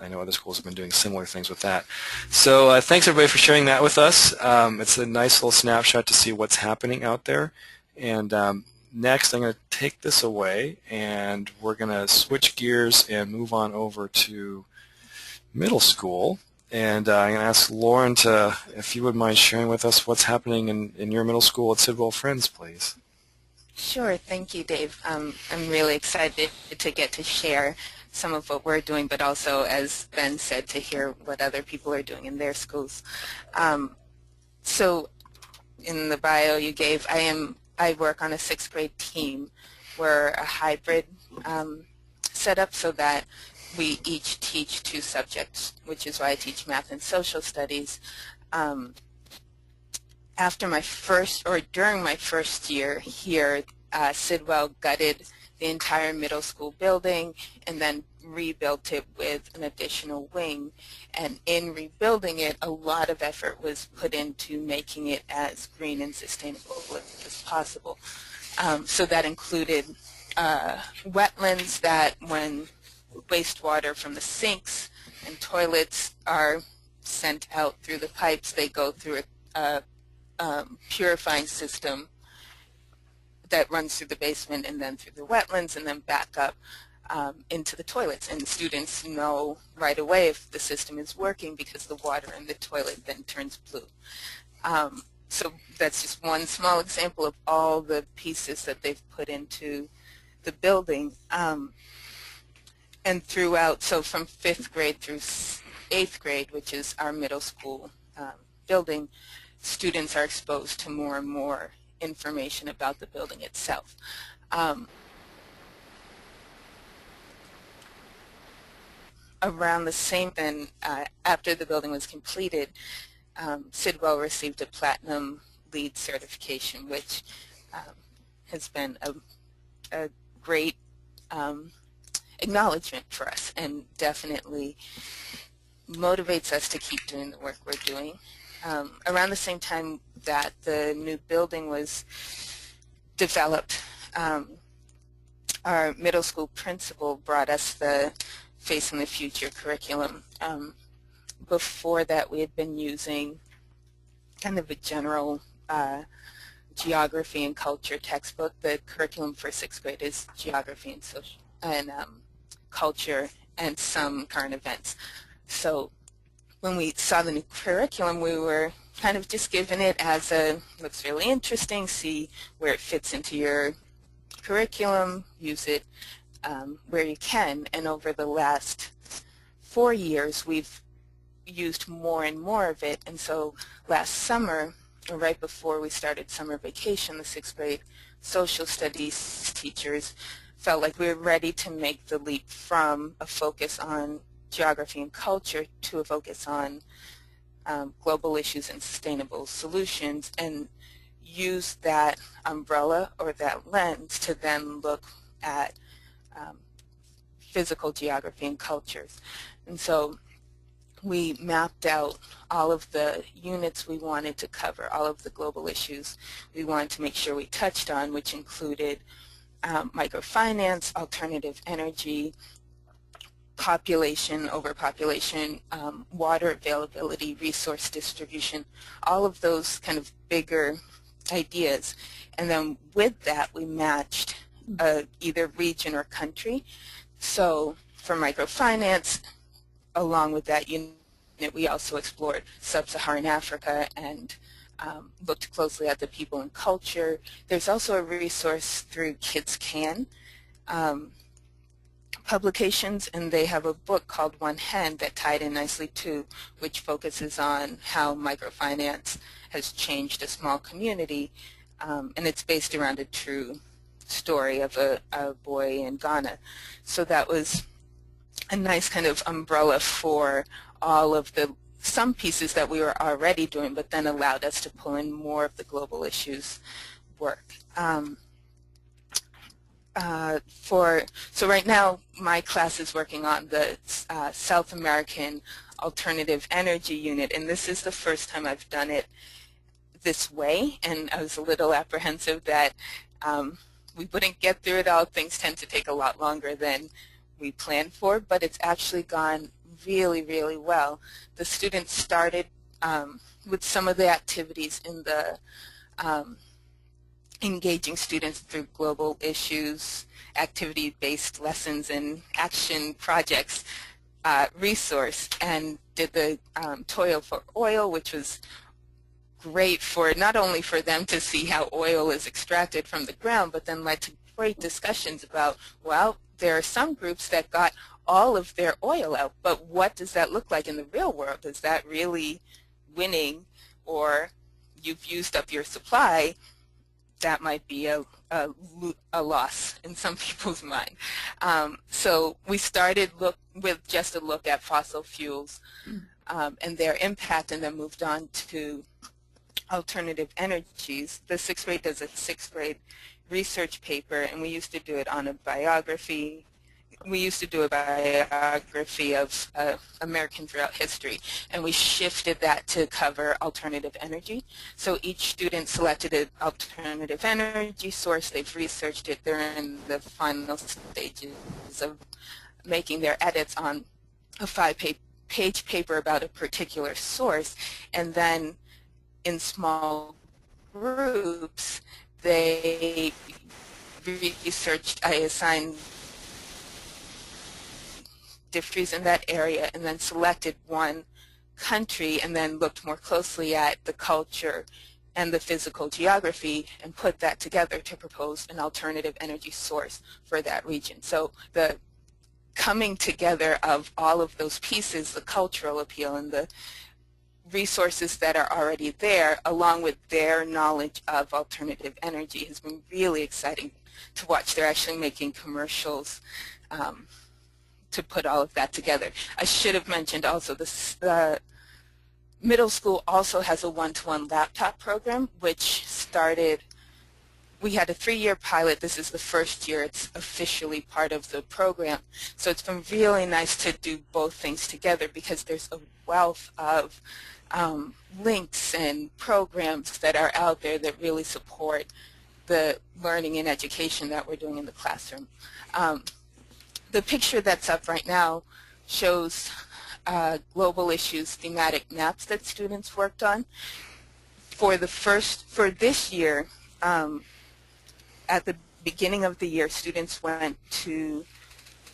I know other schools have been doing similar things with that. So thanks everybody for sharing that with us. It's a nice little snapshot to see what's happening out there. And next I'm going to take this away, and we're going to switch gears and move on over to middle school. And I'm going to ask Lauren if you would mind sharing with us what's happening in your middle school at Sidwell Friends, please. Sure. Thank you, Dave. I'm really excited to get to share some of what we're doing, but also, as Ben said, to hear what other people are doing in their schools. So in the bio you gave, I work on a 6th grade team. We're a hybrid setup, so that we each teach 2 subjects, which is why I teach math and social studies. After my first, or during my first year here, Sidwell gutted the entire middle school building and then rebuilt it with an additional wing. And in rebuilding it, a lot of effort was put into making it as green and sustainable as possible. So that included wetlands that when wastewater from the sinks and toilets are sent out through the pipes, they go through a purifying system that runs through the basement and then through the wetlands and then back up into the toilets. And students know right away if the system is working because the water in the toilet then turns blue. So that's just one small example of all the pieces that they've put into the building. And throughout, so from 5th grade through 8th grade, which is our middle school building, students are exposed to more and more information about the building itself. Around the same then, after the building was completed, Sidwell received a Platinum LEED certification, which has been a great acknowledgement for us and definitely motivates us to keep doing the work we're doing. Around the same time that the new building was developed, our middle school principal brought us the Facing the Future curriculum. Before that, we had been using kind of a general geography and culture textbook. The curriculum for 6th grade is geography and social and culture and some current events. So when we saw the new curriculum, we were kind of just given it as a, looks really interesting, see where it fits into your curriculum, use it where you can. And over the last 4 years, we've used more and more of it. And so last summer, or right before we started summer vacation, the 6th grade social studies teachers felt like we were ready to make the leap from a focus on geography and culture to a focus on global issues and sustainable solutions, and use that umbrella or that lens to then look at physical geography and cultures. And so we mapped out all of the units we wanted to cover, all of the global issues we wanted to make sure we touched on, which included microfinance, alternative energy, population, overpopulation, water availability, resource distribution, all of those kind of bigger ideas. And then with that, we matched either region or country. So for microfinance, along with that unit, we also explored sub-Saharan Africa and looked closely at the people and culture. There's also a resource through Kids Can publications, and they have a book called One Hand that tied in nicely too, which focuses on how microfinance has changed a small community, and it's based around a true story of a boy in Ghana. So that was a nice kind of umbrella for all of the some pieces that we were already doing, but then allowed us to pull in more of the global issues work. So right now my class is working on the South American Alternative Energy Unit, and this is the first time I've done it this way, and I was a little apprehensive that we wouldn't get through it all. Things tend to take a lot longer than we planned for, but it's actually gone really, really well. The students started with some of the activities in the engaging students through global issues, activity-based lessons and action projects resource, and did the Toil for Oil, which was great for not only for them to see how oil is extracted from the ground, but then led to great discussions about, well, there are some groups that got all of their oil out, but what does that look like in the real world? Is that really winning, or you've used up your supply? that might be a loss in some people's mind. So we started with just a look at fossil fuels and their impact, and then moved on to alternative energies. The sixth grade does a sixth grade research paper, and we used to do it on a biography. We used to do a biography of American throughout history, and we shifted that to cover alternative energy. So each student selected an alternative energy source. They've researched it. They're in the final stages of making their edits on a 5-page paper about a particular source, and then in small groups they researched. I assigned differences in that area, and then selected one country and then looked more closely at the culture and the physical geography and put that together to propose an alternative energy source for that region. So the coming together of all of those pieces, the cultural appeal and the resources that are already there, along with their knowledge of alternative energy, has been really exciting to watch. They're actually making commercials to put all of that together. I should have mentioned also the middle school also has a one-to-one laptop program, which started, we had a 3-year pilot. This is the first year it's officially part of the program. So it's been really nice to do both things together, because there's a wealth of links and programs that are out there that really support the learning and education that we're doing in the classroom. The picture that's up right now shows global issues thematic maps that students worked on. For this year, at the beginning of the year, students went to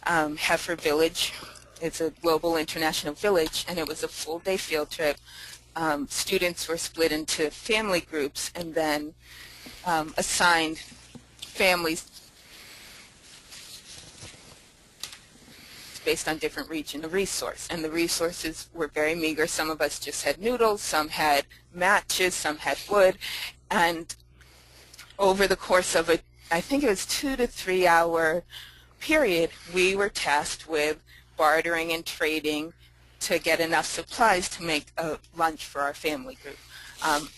Heifer Village. It's a global international village, and it was a full-day field trip. Students were split into family groups and then assigned families based on different region of resource, and the resources were very meager. Some of us just had noodles, some had matches, some had wood, and over the course of I think it was 2 to 3 hour period, we were tasked with bartering and trading to get enough supplies to make a lunch for our family group.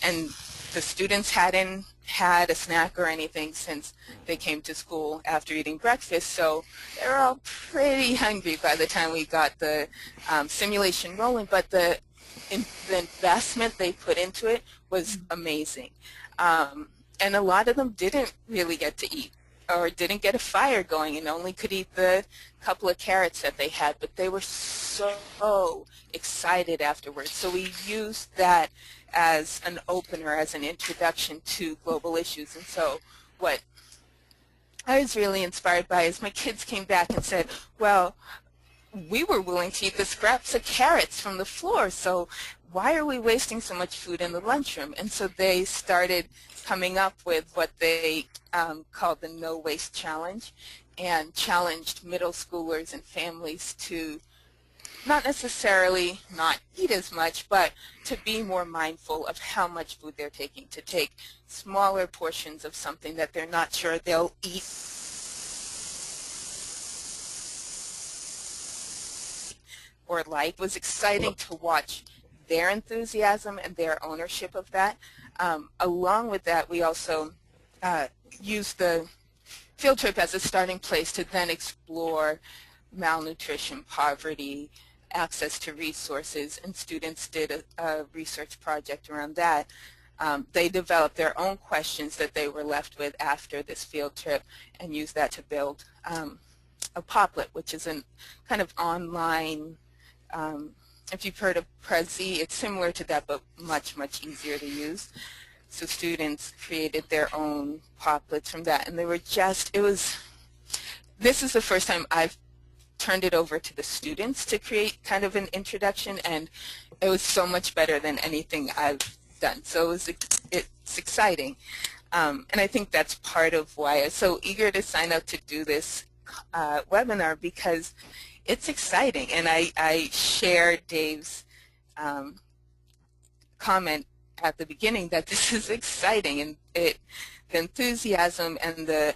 And the students hadn't had a snack or anything since they came to school after eating breakfast, so they were all pretty hungry by the time we got the simulation rolling, but the investment they put into it was amazing. And a lot of them didn't really get to eat, or didn't get a fire going, and only could eat the couple of carrots that they had, but they were so excited afterwards. So we used that as an opener, as an introduction to global issues. And so what I was really inspired by is my kids came back and said, well, we were willing to eat the scraps of carrots from the floor, so why are we wasting so much food in the lunchroom? And so they started coming up with what they called the No Waste Challenge, and challenged middle schoolers and families to not necessarily not eat as much, but to be more mindful of how much food they're taking, to take smaller portions of something that they're not sure they'll eat or like. It was exciting to watch their enthusiasm and their ownership of that. Along with that, we also used the field trip as a starting place to then explore malnutrition, poverty, access to resources, and students did a research project around that. They developed their own questions that they were left with after this field trip and used that to build a Poplet, which is a kind of online, if you've heard of Prezi, it's similar to that but much, much easier to use. So students created their own Poplets from that, and they were just, this is the first time I've turned it over to the students to create kind of an introduction, and it was so much better than anything I've done. So it's exciting. And I think that's part of why I'm so eager to sign up to do this webinar, because it's exciting. And I share Dave's comment at the beginning that this is exciting, and the enthusiasm and the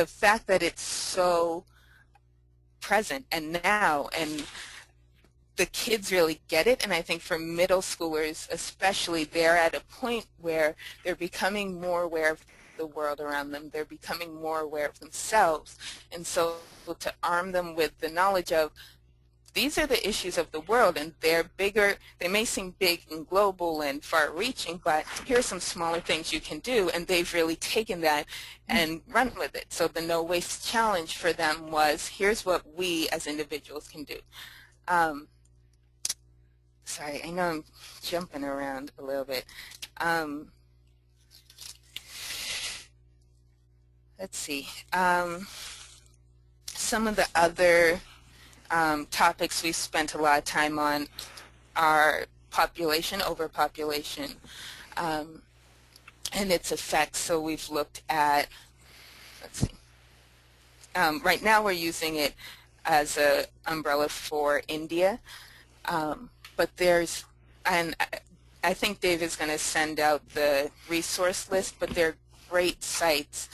fact that it's so present and now, and the kids really get it. And I think for middle schoolers especially, they're at a point where they're becoming more aware of the world around them. They're becoming more aware of themselves. And so to arm them with the knowledge of these are the issues of the world, and they're bigger, they may seem big and global and far-reaching, but here are some smaller things you can do, and they've really taken that and run with it. So the No Waste Challenge for them was, here's what we as individuals can do. Sorry, I know I'm jumping around a little bit. Let's see. Some of the other topics we've spent a lot of time on are population, overpopulation, and its effects. So we've looked at, let's see, right now we're using it as an umbrella for India, but there's, and I think Dave is going to send out the resource list, but there are great sites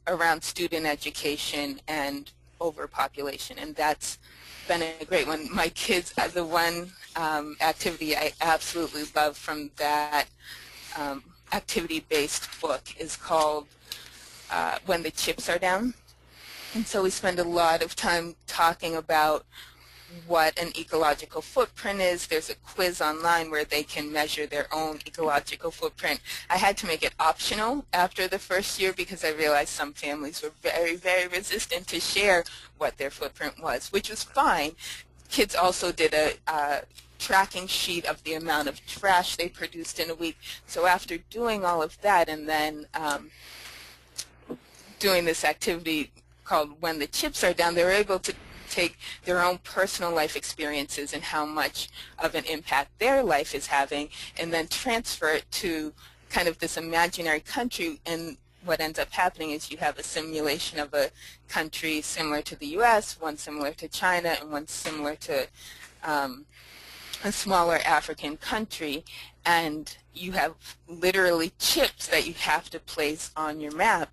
around student education and overpopulation, and that's been a great one. My kids, the one activity I absolutely love from that activity-based book is called When the Chips Are Down. And so we spend a lot of time talking about what an ecological footprint is. There's a quiz online where they can measure their own ecological footprint. I had to make it optional after the first year because I realized some families were very, very resistant to share what their footprint was, which was fine. Kids also did a tracking sheet of the amount of trash they produced in a week. So after doing all of that and then doing this activity called When the Chips Are Down, they were able to take their own personal life experiences and how much of an impact their life is having, and then transfer it to kind of this imaginary country. And what ends up happening is you have a simulation of a country similar to the U.S., one similar to China, and one similar to a smaller African country, and you have literally chips that you have to place on your map.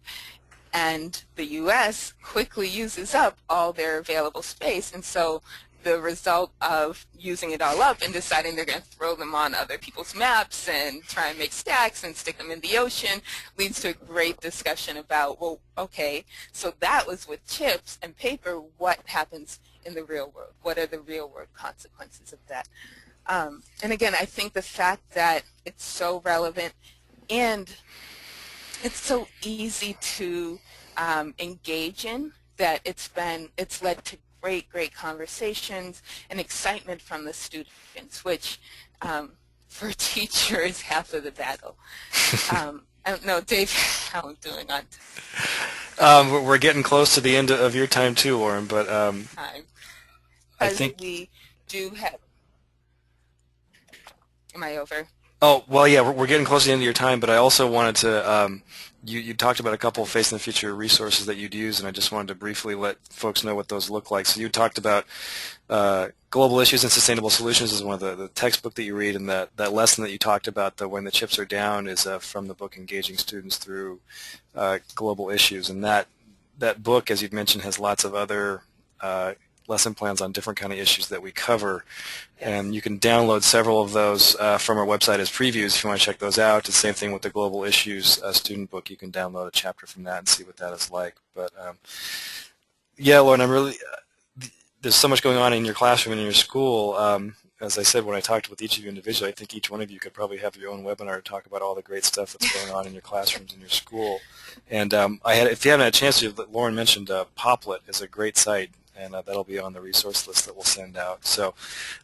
And the U.S. quickly uses up all their available space, and so the result of using it all up and deciding they're going to throw them on other people's maps and try and make stacks and stick them in the ocean leads to a great discussion about, well, okay, so that was with chips and paper. What happens in the real world? What are the real world consequences of that? And again, I think the fact that it's so relevant and it's so easy to engage in, that it's led to great conversations and excitement from the students, which for a teacher is half of the battle. I don't know, Dave, how I'm doing on We're getting close to the end of your time too, Lauren, but time. I think we do have, am I over? Oh, well, yeah, we're getting close to the end of your time, but I also wanted to, you talked about a couple of Face in the Future resources that you'd use, and I just wanted to briefly let folks know what those look like. So you talked about Global Issues and Sustainable Solutions is one of the textbook that you read, and that lesson that you talked about, the When the Chips Are Down, is from the book Engaging Students Through Global Issues. And that book, as you've mentioned, has lots of other lesson plans on different kind of issues that we cover, and you can download several of those from our website as previews if you want to check those out. The same thing with the Global Issues student book. You can download a chapter from that and see what that is like. But yeah, Lauren, I'm really there's so much going on in your classroom and in your school. As I said, when I talked with each of you individually, I think each one of you could probably have your own webinar to talk about all the great stuff that's going on in your classrooms and your school. And if you haven't had a chance to, Lauren mentioned Poplet is a great site, and that'll be on the resource list that we'll send out. So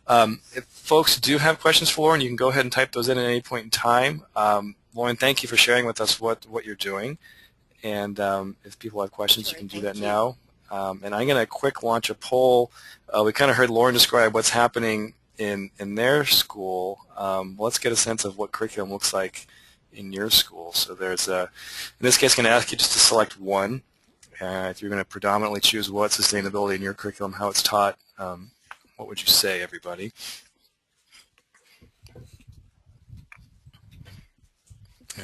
if folks do have questions for Lauren, you can go ahead and type those in at any point in time. Lauren, thank you for sharing with us what you're doing. And if people have questions, Sure, you can do thank that you. now. And I'm going to quick launch a poll. We kind of heard Lauren describe what's happening in their school. Let's get a sense of what curriculum looks like in your school. So there's, in this case, I'm going to ask you just to select one. If you're going to predominantly choose what sustainability in your curriculum, how it's taught, what would you say, everybody?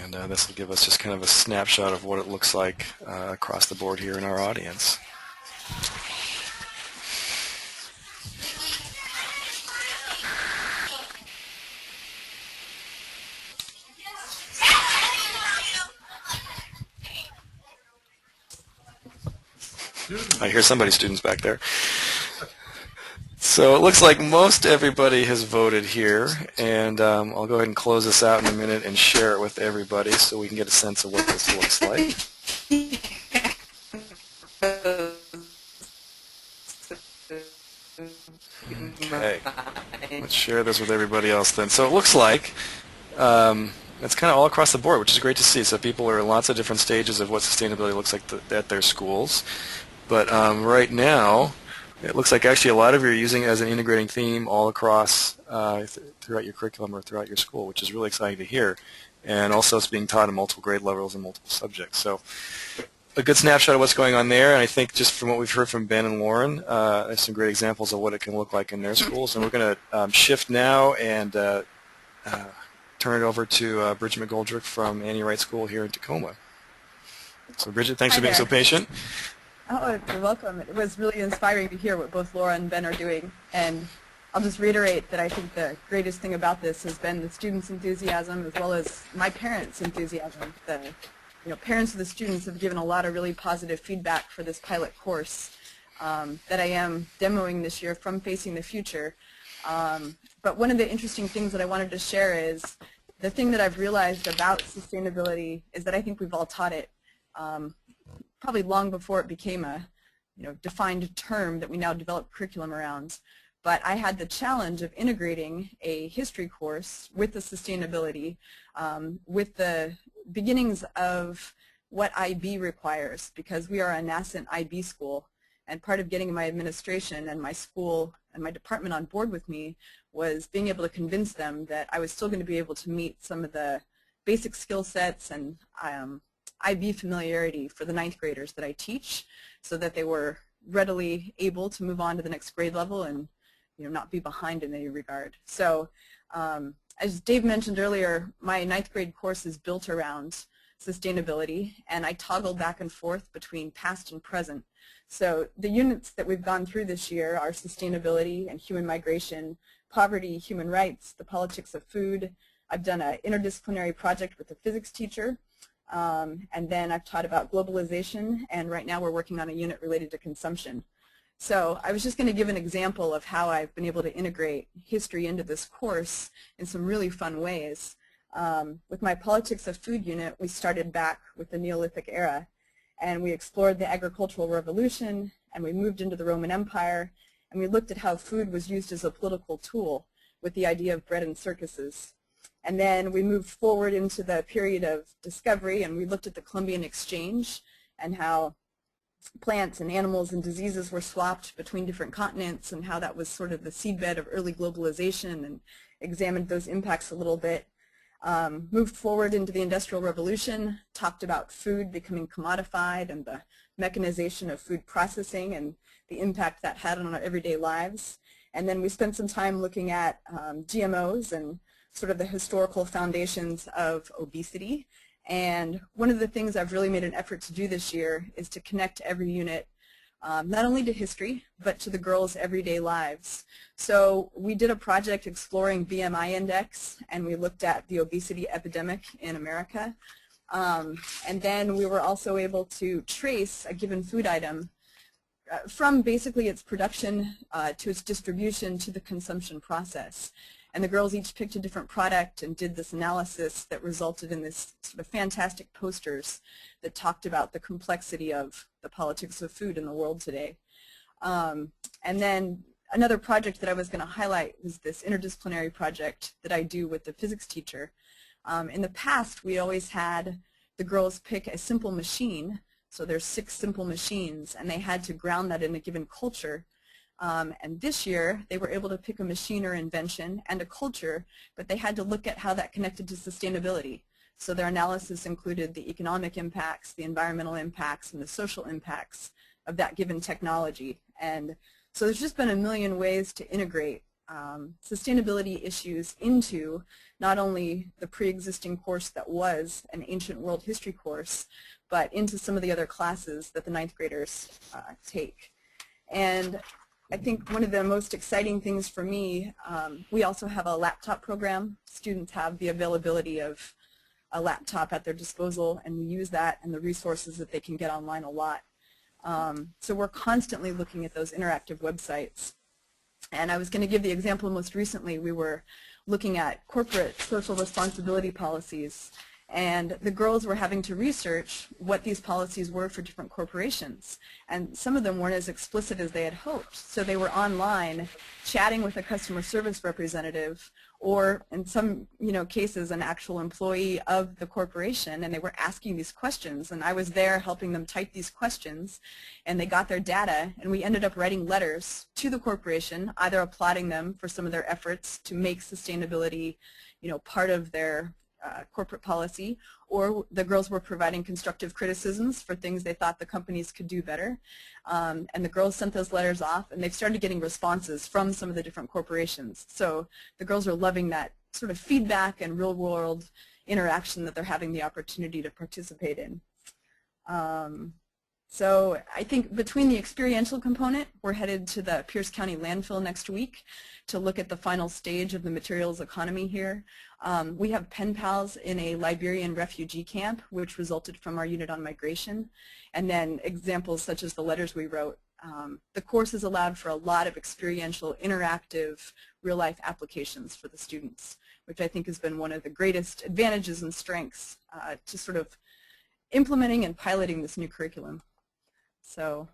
And this will give us just kind of a snapshot of what it looks like across the board here in our audience. I hear somebody's students back there. So it looks like most everybody has voted here, and I'll go ahead and close this out in a minute and share it with everybody so we can get a sense of what this looks like. Okay, let's share this with everybody else then. So it looks like it's kind of all across the board, which is great to see. So people are in lots of different stages of what sustainability looks like at their schools. But right now, it looks like actually a lot of you are using it as an integrating theme all across throughout your curriculum or throughout your school, which is really exciting to hear. And also it's being taught in multiple grade levels and multiple subjects. So a good snapshot of what's going on there. And I think just from what we've heard from Ben and Lauren, there's some great examples of what it can look like in their schools. And we're going to shift now and turn it over to Bridget McGoldrick from Annie Wright School here in Tacoma. So Bridget, thanks for being so patient. Oh, you're welcome. It was really inspiring to hear what both Laura and Ben are doing. And I'll just reiterate that I think the greatest thing about this has been the students' enthusiasm as well as my parents' enthusiasm. The parents of the students have given a lot of really positive feedback for this pilot course that I am demoing this year from Facing the Future. But one of the interesting things that I wanted to share is the thing that I've realized about sustainability is that I think we've all taught it probably long before it became a defined term that we now develop curriculum around. But I had the challenge of integrating a history course with the sustainability, with the beginnings of what IB requires, because we are a nascent IB school. And part of getting my administration and my school and my department on board with me was being able to convince them that I was still going to be able to meet some of the basic skill sets and IB familiarity for the ninth graders that I teach, so that they were readily able to move on to the next grade level and not be behind in any regard. So as Dave mentioned earlier, my ninth grade course is built around sustainability, and I toggle back and forth between past and present. So the units that we've gone through this year are sustainability and human migration, poverty, human rights, the politics of food. I've done an interdisciplinary project with a physics teacher, and then I've taught about globalization, and right now we're working on a unit related to consumption. So I was just going to give an example of how I've been able to integrate history into this course in some really fun ways. With my Politics of Food unit, we started back with the Neolithic era, and we explored the agricultural revolution, and we moved into the Roman Empire, and we looked at how food was used as a political tool with the idea of bread and circuses. And then we moved forward into the period of discovery, and we looked at the Columbian Exchange and how plants and animals and diseases were swapped between different continents, and how that was sort of the seedbed of early globalization, and examined those impacts a little bit. Moved forward into the Industrial Revolution, talked about food becoming commodified and the mechanization of food processing and the impact that had on our everyday lives. And then we spent some time looking at GMOs and sort of the historical foundations of obesity. And one of the things I've really made an effort to do this year is to connect every unit not only to history, but to the girls' everyday lives. So we did a project exploring BMI index, and we looked at the obesity epidemic in America. And then we were also able to trace a given food item from basically its production to its distribution to the consumption process. And the girls each picked a different product and did this analysis that resulted in this sort of fantastic posters that talked about the complexity of the politics of food in the world today. And then another project that I was going to highlight was this interdisciplinary project that I do with the physics teacher. In the past, we always had the girls pick a simple machine. So there's 6 simple machines, and they had to ground that in a given culture. And this year, they were able to pick a machine or invention and a culture, but they had to look at how that connected to sustainability. So their analysis included the economic impacts, the environmental impacts, and the social impacts of that given technology. And so there's just been a million ways to integrate sustainability issues into not only the pre-existing course that was an ancient world history course, but into some of the other classes that the ninth graders take. And I think one of the most exciting things for me, we also have a laptop program. Students have the availability of a laptop at their disposal, and we use that and the resources that they can get online a lot. So we're constantly looking at those interactive websites. And I was going to give the example most recently. We were looking at corporate social responsibility policies, and the girls were having to research what these policies were for different corporations. And some of them weren't as explicit as they had hoped. So they were online chatting with a customer service representative, or in some cases an actual employee of the corporation, and they were asking these questions, and I was there helping them type these questions, and they got their data, and we ended up writing letters to the corporation, either applauding them for some of their efforts to make sustainability part of their corporate policy, or the girls were providing constructive criticisms for things they thought the companies could do better. And the girls sent those letters off, and they've started getting responses from some of the different corporations. So the girls are loving that sort of feedback and real-world interaction that they're having the opportunity to participate in. So I think between the experiential component, we're headed to the Pierce County landfill next week to look at the final stage of the materials economy here. We have pen pals in a Liberian refugee camp, which resulted from our unit on migration, and then examples such as the letters we wrote. The course has allowed for a lot of experiential, interactive, real-life applications for the students, which I think has been one of the greatest advantages and strengths to sort of implementing and piloting this new curriculum. So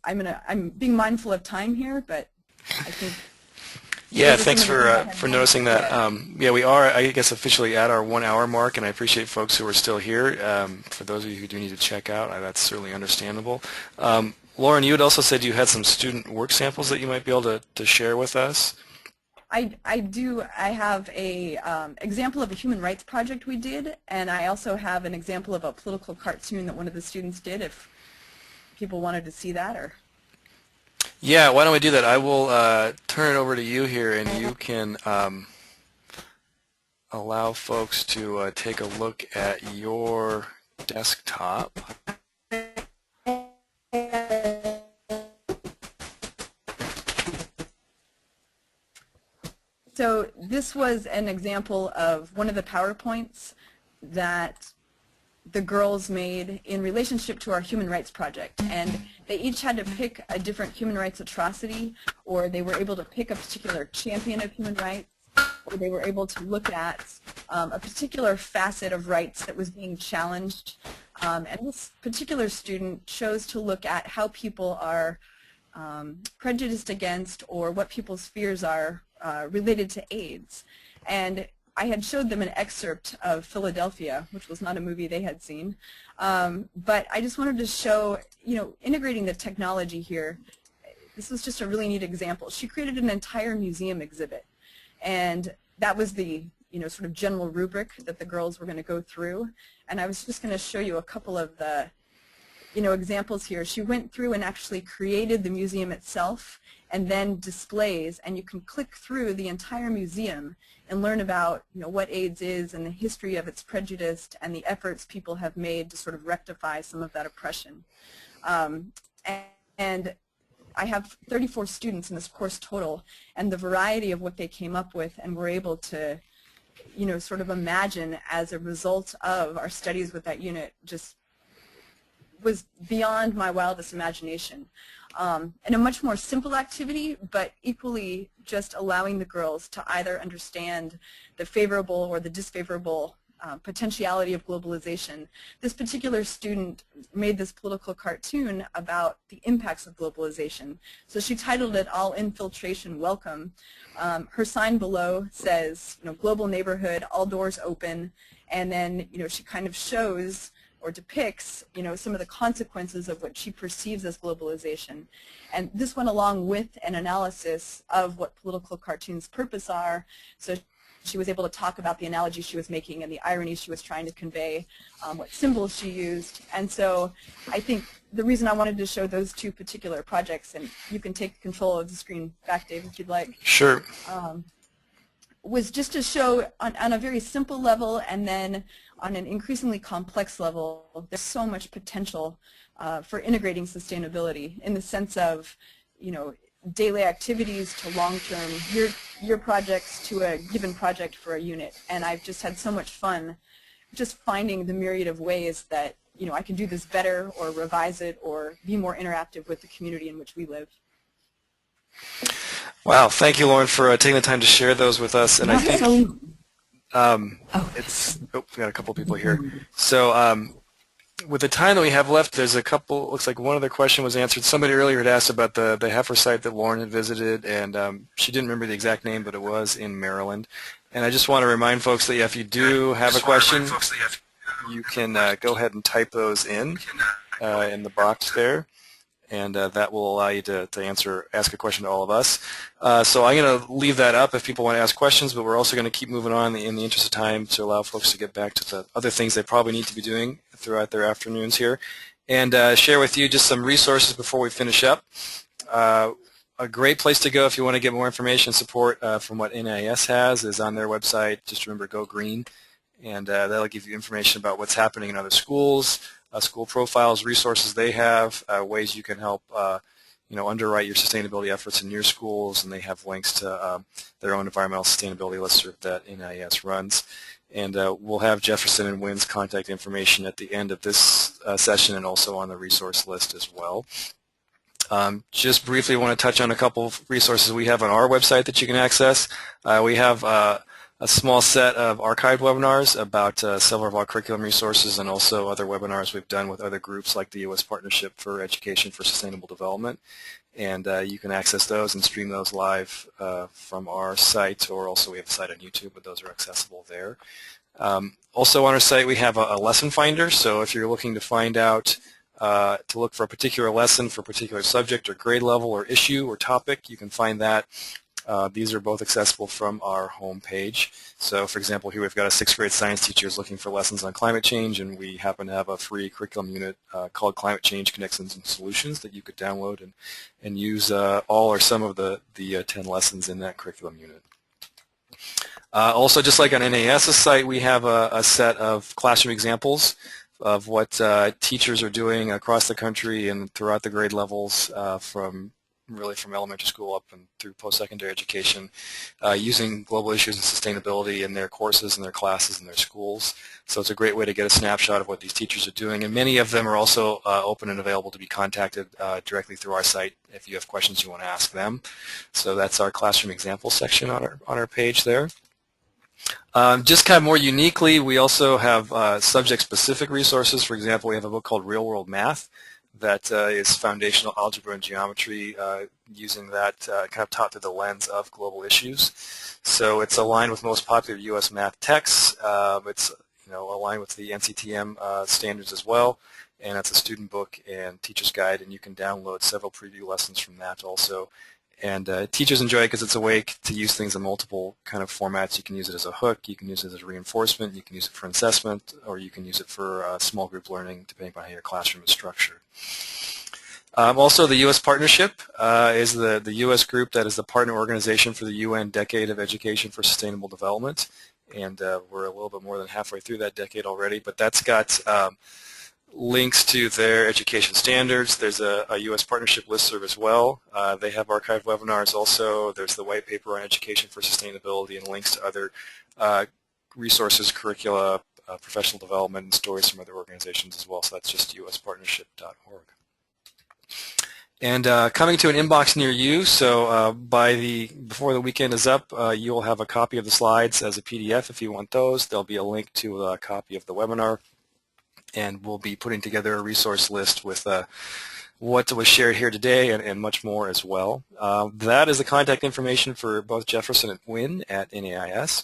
I'm being mindful of time here, but I think. Yeah, thanks for noticing that. Yeah, we are, I guess, officially at our 1 hour mark, and I appreciate folks who are still here. For those of you who do need to check out, that's certainly understandable. Lauren, you had also said you had some student work samples that you might be able to share with us. I do. I have a example of a human rights project we did, and I also have an example of a political cartoon that one of the students did, if people wanted to see that. Or yeah, why don't we do that? I will turn it over to you here, and you can allow folks to take a look at your desktop. So this was an example of one of the PowerPoints that the girls made in relationship to our human rights project, and they each had to pick a different human rights atrocity, or they were able to pick a particular champion of human rights, or they were able to look at a particular facet of rights that was being challenged. And this particular student chose to look at how people are prejudiced against, or what people's fears are related to AIDS. And I had showed them an excerpt of Philadelphia, which was not a movie they had seen, but I just wanted to show, integrating the technology here. This was just a really neat example. She created an entire museum exhibit, and that was the sort of general rubric that the girls were going to go through. And I was just going to show you a couple of the examples here. She went through and actually created the museum itself, and then displays, and you can click through the entire museum and learn about what AIDS is and the history of its prejudice and the efforts people have made to sort of rectify some of that oppression. And I have 34 students in this course total, and the variety of what they came up with and were able to sort of imagine as a result of our studies with that unit just was beyond my wildest imagination. And a much more simple activity, but equally just allowing the girls to either understand the favorable or the disfavorable potentiality of globalization. This particular student made this political cartoon about the impacts of globalization. So she titled it "All Infiltration Welcome." Her sign below says, global neighborhood, all doors open, and then she kind of shows or depicts, some of the consequences of what she perceives as globalization. And this went along with an analysis of what political cartoons' purpose are. So she was able to talk about the analogy she was making and the irony she was trying to convey, what symbols she used. And so I think the reason I wanted to show those two particular projects, and you can take control of the screen back, Dave, if you'd like, Sure. was just to show on a very simple level and then on an increasingly complex level, there's so much potential for integrating sustainability in the sense of, daily activities to long-term year projects to a given project for a unit. And I've just had so much fun just finding the myriad of ways that, I can do this better or revise it or be more interactive with the community in which we live. Wow, thank you, Lauren, for taking the time to share those with us. And I think we got a couple people here. So with the time that we have left, there's a couple. Looks like one other question was answered. Somebody earlier had asked about the heifer site that Lauren had visited, and she didn't remember the exact name, but it was in Maryland. And I just want to remind folks that if you do have a question, you can go ahead and type those in the box there. And that will allow you to ask a question to all of us. So I'm going to leave that up if people want to ask questions, but we're also going to keep moving on in the interest of time to allow folks to get back to the other things they probably need to be doing throughout their afternoons here. And share with you just some resources before we finish up. A great place to go if you want to get more information and support from what NAIS has is on their website. Just remember, Go Green. And that'll give you information about what's happening in other schools, school profiles, resources they have, ways you can help underwrite your sustainability efforts in your schools, and they have links to their own environmental sustainability listserv that NIS runs. And we'll have Jefferson and Wynn's contact information at the end of this session and also on the resource list as well. Just briefly want to touch on a couple of resources we have on our website that you can access. We have a small set of archived webinars about several of our curriculum resources and also other webinars we've done with other groups like the U.S. Partnership for Education for Sustainable Development. And you can access those and stream those live from our site, or also we have a site on YouTube, but those are accessible there. Also on our site we have a lesson finder, so if you're looking to find out to look for a particular lesson for a particular subject or grade level or issue or topic, you can find that. These are both accessible from our home page. So, for example, here we've got a 6th grade science teacher who's looking for lessons on climate change, and we happen to have a free curriculum unit called Climate Change Connections and Solutions that you could download and use all or some of the 10 lessons in that curriculum unit. Also, just like on NAS's site, we have a set of classroom examples of what teachers are doing across the country and throughout the grade levels from elementary school up and through post-secondary education, using global issues and sustainability in their courses and their classes and their schools. So it's a great way to get a snapshot of what these teachers are doing. And many of them are also open and available to be contacted directly through our site if you have questions you want to ask them. So that's our classroom example section on our page there. Just kind of more uniquely, we also have subject-specific resources. For example, we have a book called Real World Math that is foundational algebra and geometry, using that kind of taught through the lens of global issues. So it's aligned with most popular U.S. math texts. It's aligned with the NCTM standards as well, and it's a student book and teacher's guide, and you can download several preview lessons from that also. And teachers enjoy it because it's a way to use things in multiple kind of formats. You can use it as a hook, you can use it as a reinforcement, you can use it for assessment, or you can use it for small group learning, depending on how your classroom is structured. Also, the U.S. Partnership is the U.S. group that is the partner organization for the UN Decade of Education for Sustainable Development. And we're a little bit more than halfway through that decade already, but that's got links to their education standards. There's a U.S. Partnership listserv as well. They have archived webinars also. There's the white paper on education for sustainability and links to other resources, curricula, professional development, and stories from other organizations as well. So that's just uspartnership.org. And coming to an inbox near you, so before the weekend is up, you'll have a copy of the slides as a PDF if you want those. There'll be a link to a copy of the webinar. And we'll be putting together a resource list with what was shared here today and much more as well. That is the contact information for both Jefferson and Wynn at NAIS.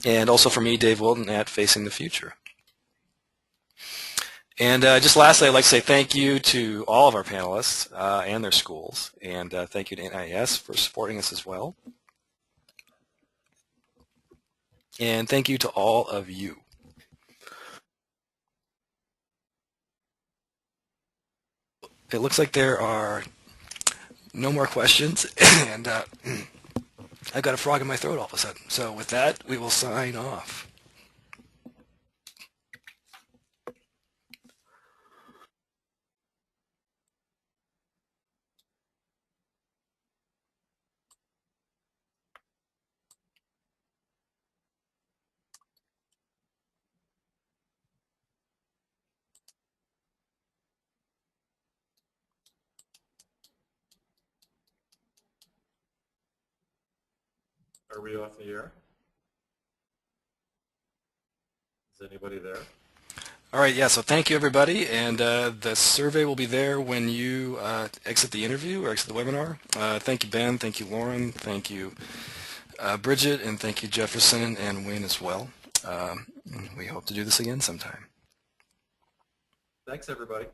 And also for me, Dave Wilden, at Facing the Future. And just lastly, I'd like to say thank you to all of our panelists and their schools, and thank you to NIS for supporting us as well. And thank you to all of you. It looks like there are no more questions, and I've got a frog in my throat all of a sudden. So with that, we will sign off. Are we off the air? Is anybody there? All right, yeah, so thank you, everybody, and the survey will be there when you exit the interview or exit the webinar. Thank you, Ben. Thank you, Lauren. Thank you, Bridget, and thank you, Jefferson and Wayne as well. We hope to do this again sometime. Thanks, everybody.